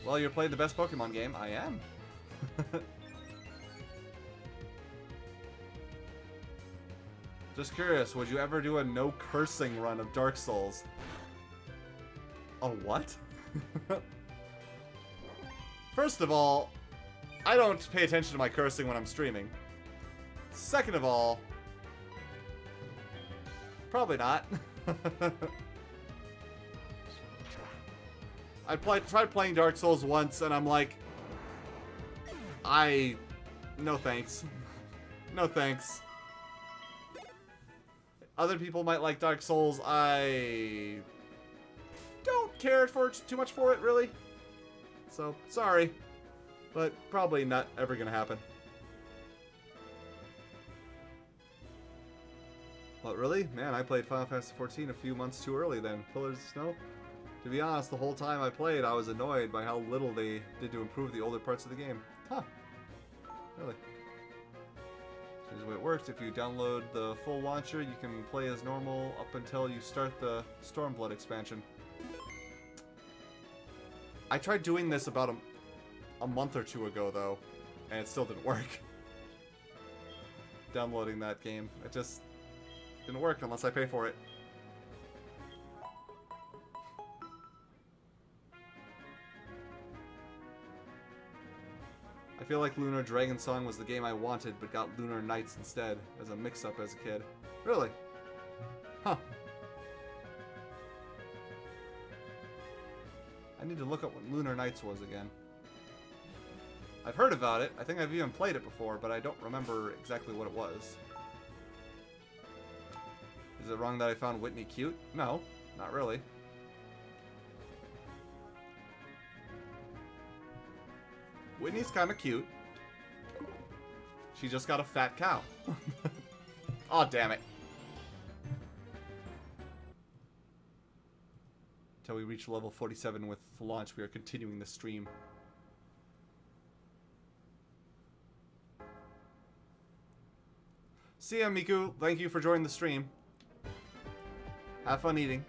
[SPEAKER 1] Well, you're playing the best Pokemon game. I am. Just curious, would you ever do a no cursing run of Dark Souls? A what? First of all, I don't pay attention to my cursing when I'm streaming. Second of all, probably not. I tried playing Dark Souls once, and I'm like, no thanks. No thanks. Other people might like Dark Souls. I don't care for too much for it, really. So, sorry. But probably not ever gonna happen. What, really? Man, I played Final Fantasy XIV a few months too early then. Pillars of Snow? To be honest, the whole time I played, I was annoyed by how little they did to improve the older parts of the game. Huh. Really? Here's the way it works. If you download the full launcher, you can play as normal up until you start the Stormblood expansion. I tried doing this about a month or two ago, though, and it still didn't work. Downloading that game. It just didn't work unless I pay for it. I feel like Lunar Dragon Song was the game I wanted, but got Lunar Nights instead, as a mix-up as a kid. Really? Huh. I need to look up what Lunar Nights was again. I've heard about it. I think I've even played it before, but I don't remember exactly what it was. Is it wrong that I found Whitney cute? No, not really. Whitney's kind of cute. She just got a fat cow. Aw, damn it. Until we reach level 47 with launch, we are continuing the stream. See ya, Miku. Thank you for joining the stream. Have fun eating.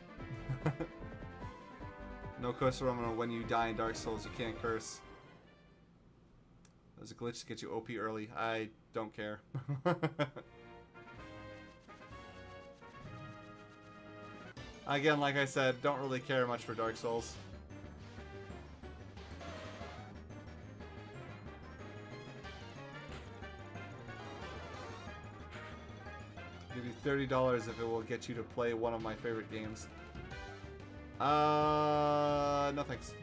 [SPEAKER 1] No curse when you die in Dark Souls. You can't curse. There's a glitch to get you OP early. I don't care. Again, like I said, don't really care much for Dark Souls. Give you $30 if it will get you to play one of my favorite games. No thanks.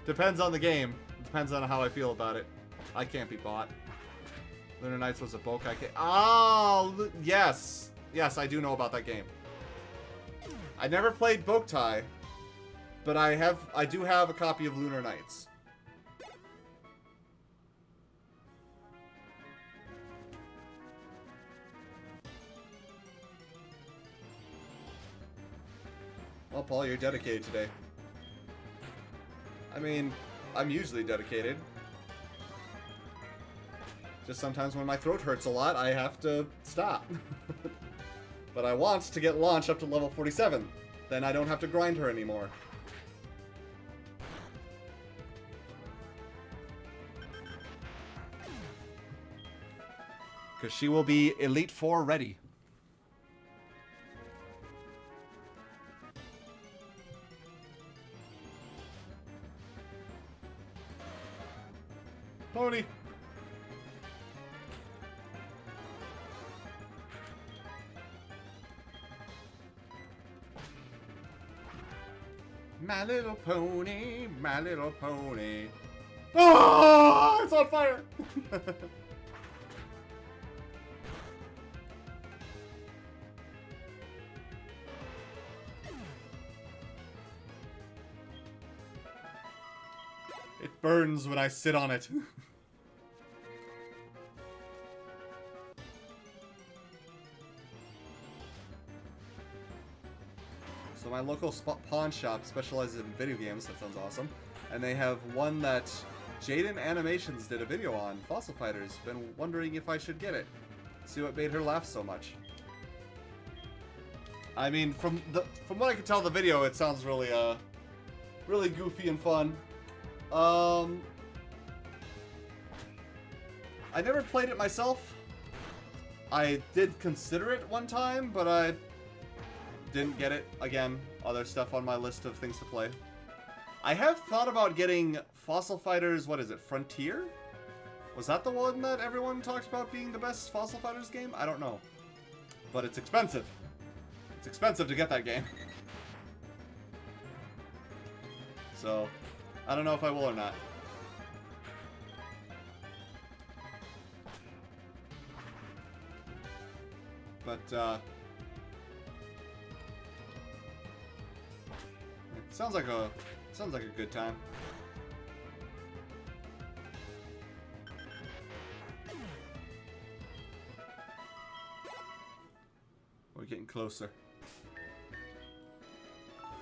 [SPEAKER 1] Depends on the game. Depends on how I feel about it. I can't be bought. Lunar Nights was a Bokai game. Oh, yes. Yes, I do know about that game. I never played Bokai, but I do have a copy of Lunar Nights. Well, Paul, you're dedicated today. I mean, I'm usually dedicated. Just sometimes when my throat hurts a lot, I have to stop. But I want to get Launch up to level 47. Then I don't have to grind her anymore. Because she will be Elite Four ready. Pony! My little pony, my little pony. Oh, it's on fire! burns when I sit on it. So my local pawn shop specializes in video games. That sounds awesome. And they have one that Jaden Animations did a video on, Fossil Fighters. Been wondering if I should get it. See what made her laugh so much. I mean, from what I can tell of the video, it sounds really really goofy and fun. I never played it myself. I did consider it one time, but I didn't get it. Again, other stuff on my list of things to play. I have thought about getting Fossil Fighters, what is it, Frontier? Was that the one that everyone talked about being the best Fossil Fighters game? I don't know. But it's expensive. It's expensive to get that game. So, I don't know if I will or not. But, it sounds like a good time. We're getting closer.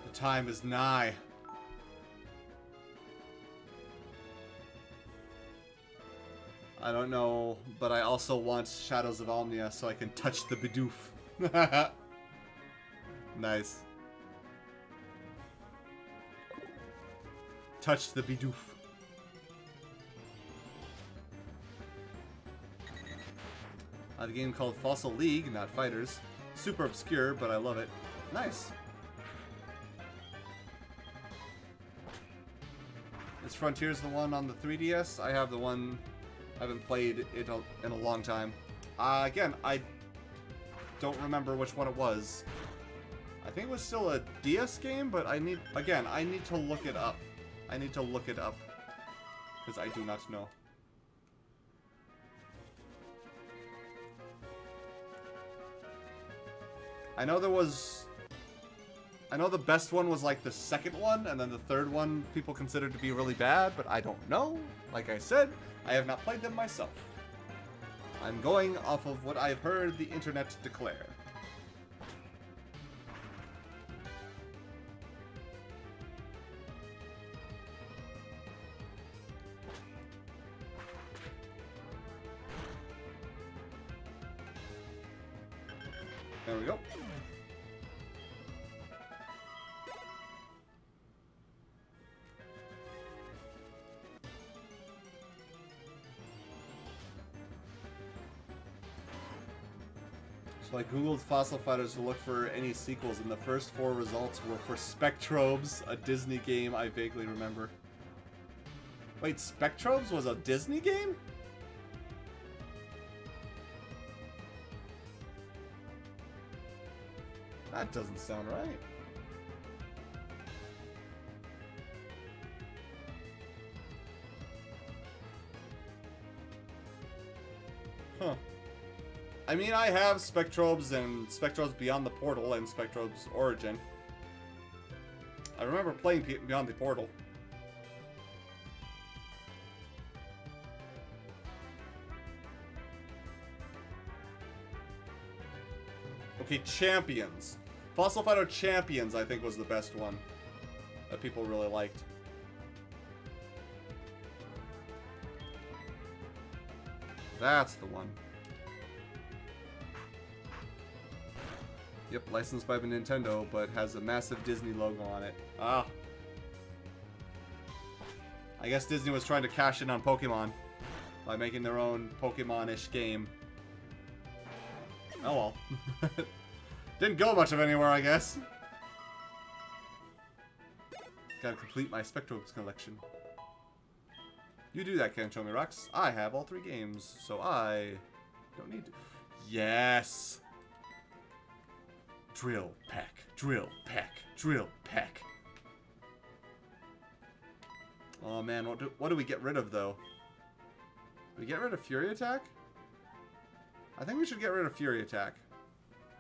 [SPEAKER 1] The time is nigh. I don't know, but I also want Shadows of Omnia so I can touch the Bidoof. Nice. Touch the Bidoof. I have a game called Fossil League, not Fighters. Super obscure, but I love it. Nice. Is Frontiers the one on the 3DS? I have the one. I haven't played it in a long time. Again, I don't remember which one it was. I think it was still a DS game, but I need to look it up. I need to look it up. Because I do not know. I know the best one was like the second one, and then the third one people considered to be really bad, but I don't know. Like I said, I have not played them myself. I'm going off of what I've heard the internet declare. There we go. So I googled Fossil Fighters to look for any sequels, and the first 4 results were for Spectrobes, a Disney game I vaguely remember. Wait, Spectrobes was a Disney game? That doesn't sound right. Huh. I mean, I have Spectrobes and Spectrobes Beyond the Portal and Spectrobes Origin. I remember playing Beyond the Portal. Okay, Champions. Fossil Fighter Champions, I think, was the best one that people really liked. That's the one. Yep, licensed by Nintendo, but has a massive Disney logo on it. Ah. I guess Disney was trying to cash in on Pokemon by making their own Pokemon-ish game. Oh well. Didn't go much of anywhere, I guess. Gotta complete my Spectrobes collection. You do that, can't show me rocks. I have all 3 games, so I don't need to. Yes! Drill, peck, drill, peck, drill, peck. Oh man, what do we get rid of, though? Do we get rid of Fury Attack? I think we should get rid of Fury Attack.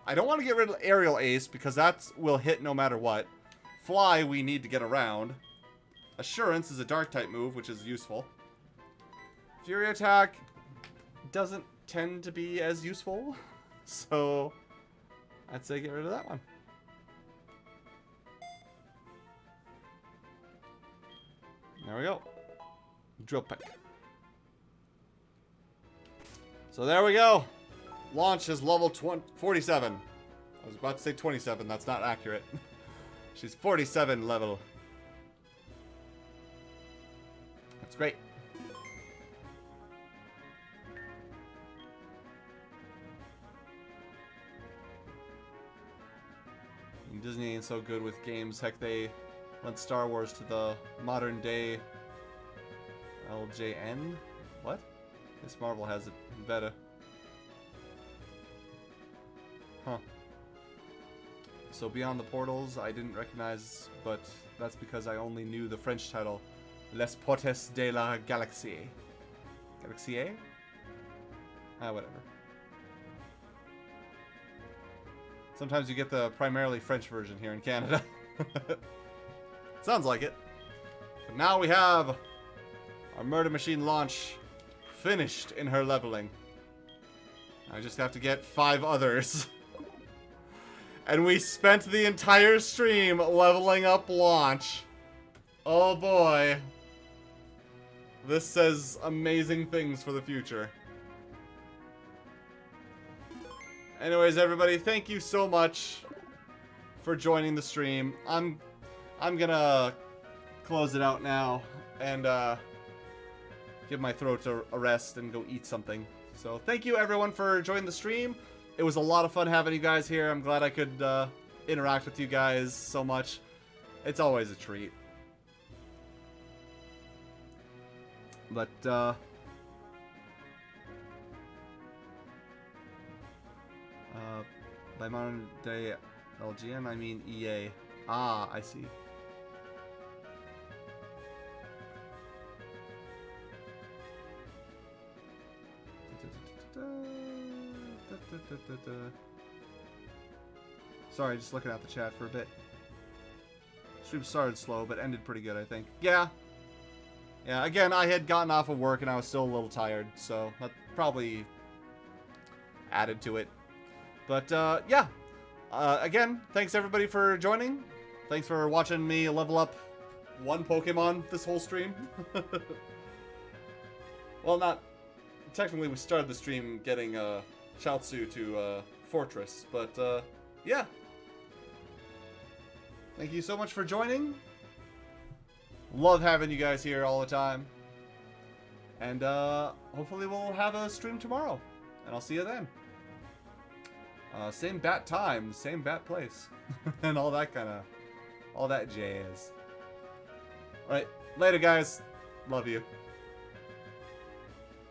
[SPEAKER 1] I don't want to get rid of Aerial Ace, because that will hit no matter what. Fly, we need to get around. Assurance is a dark type move, which is useful. Fury Attack doesn't tend to be as useful, so I'd say get rid of that one. There we go. Drill Peck. So there we go. Launch is level 47. I was about to say 27. That's not accurate. She's 47 level. That's great. Disney ain't so good with games. Heck, they lent Star Wars to the modern day LJN? What? This Marvel has it better. Huh. So Beyond the Portals, I didn't recognize, but that's because I only knew the French title, Les Portes de la Galaxie. Galaxie? Ah, whatever. Sometimes you get the primarily French version here in Canada. Sounds like it. But now we have our Murder Machine launch finished in her leveling. I just have to get 5 others. And we spent the entire stream leveling up launch. Oh boy. This says amazing things for the future. Anyways, everybody, thank you so much for joining the stream. I'm gonna close it out now and give my throat a rest and go eat something. So thank you everyone for joining the stream. It was a lot of fun having you guys here. I'm glad I could interact with you guys so much. It's always a treat. But by modern day LGN, I mean EA. Ah, I see. Sorry, just looking at the chat for a bit. Stream started slow, but ended pretty good, I think. Yeah. Yeah, again, I had gotten off of work and I was still a little tired, so that probably added to it. But, yeah. Again, thanks everybody for joining. Thanks for watching me level up 1 Pokemon this whole stream. Well, not... Technically, we started the stream getting Chaozu to Fortress, but, yeah. Thank you so much for joining. Love having you guys here all the time. And, hopefully we'll have a stream tomorrow. And I'll see you then. Same bat time, same bat place. And all that kind of... all that jazz. Alright, later guys. Love you.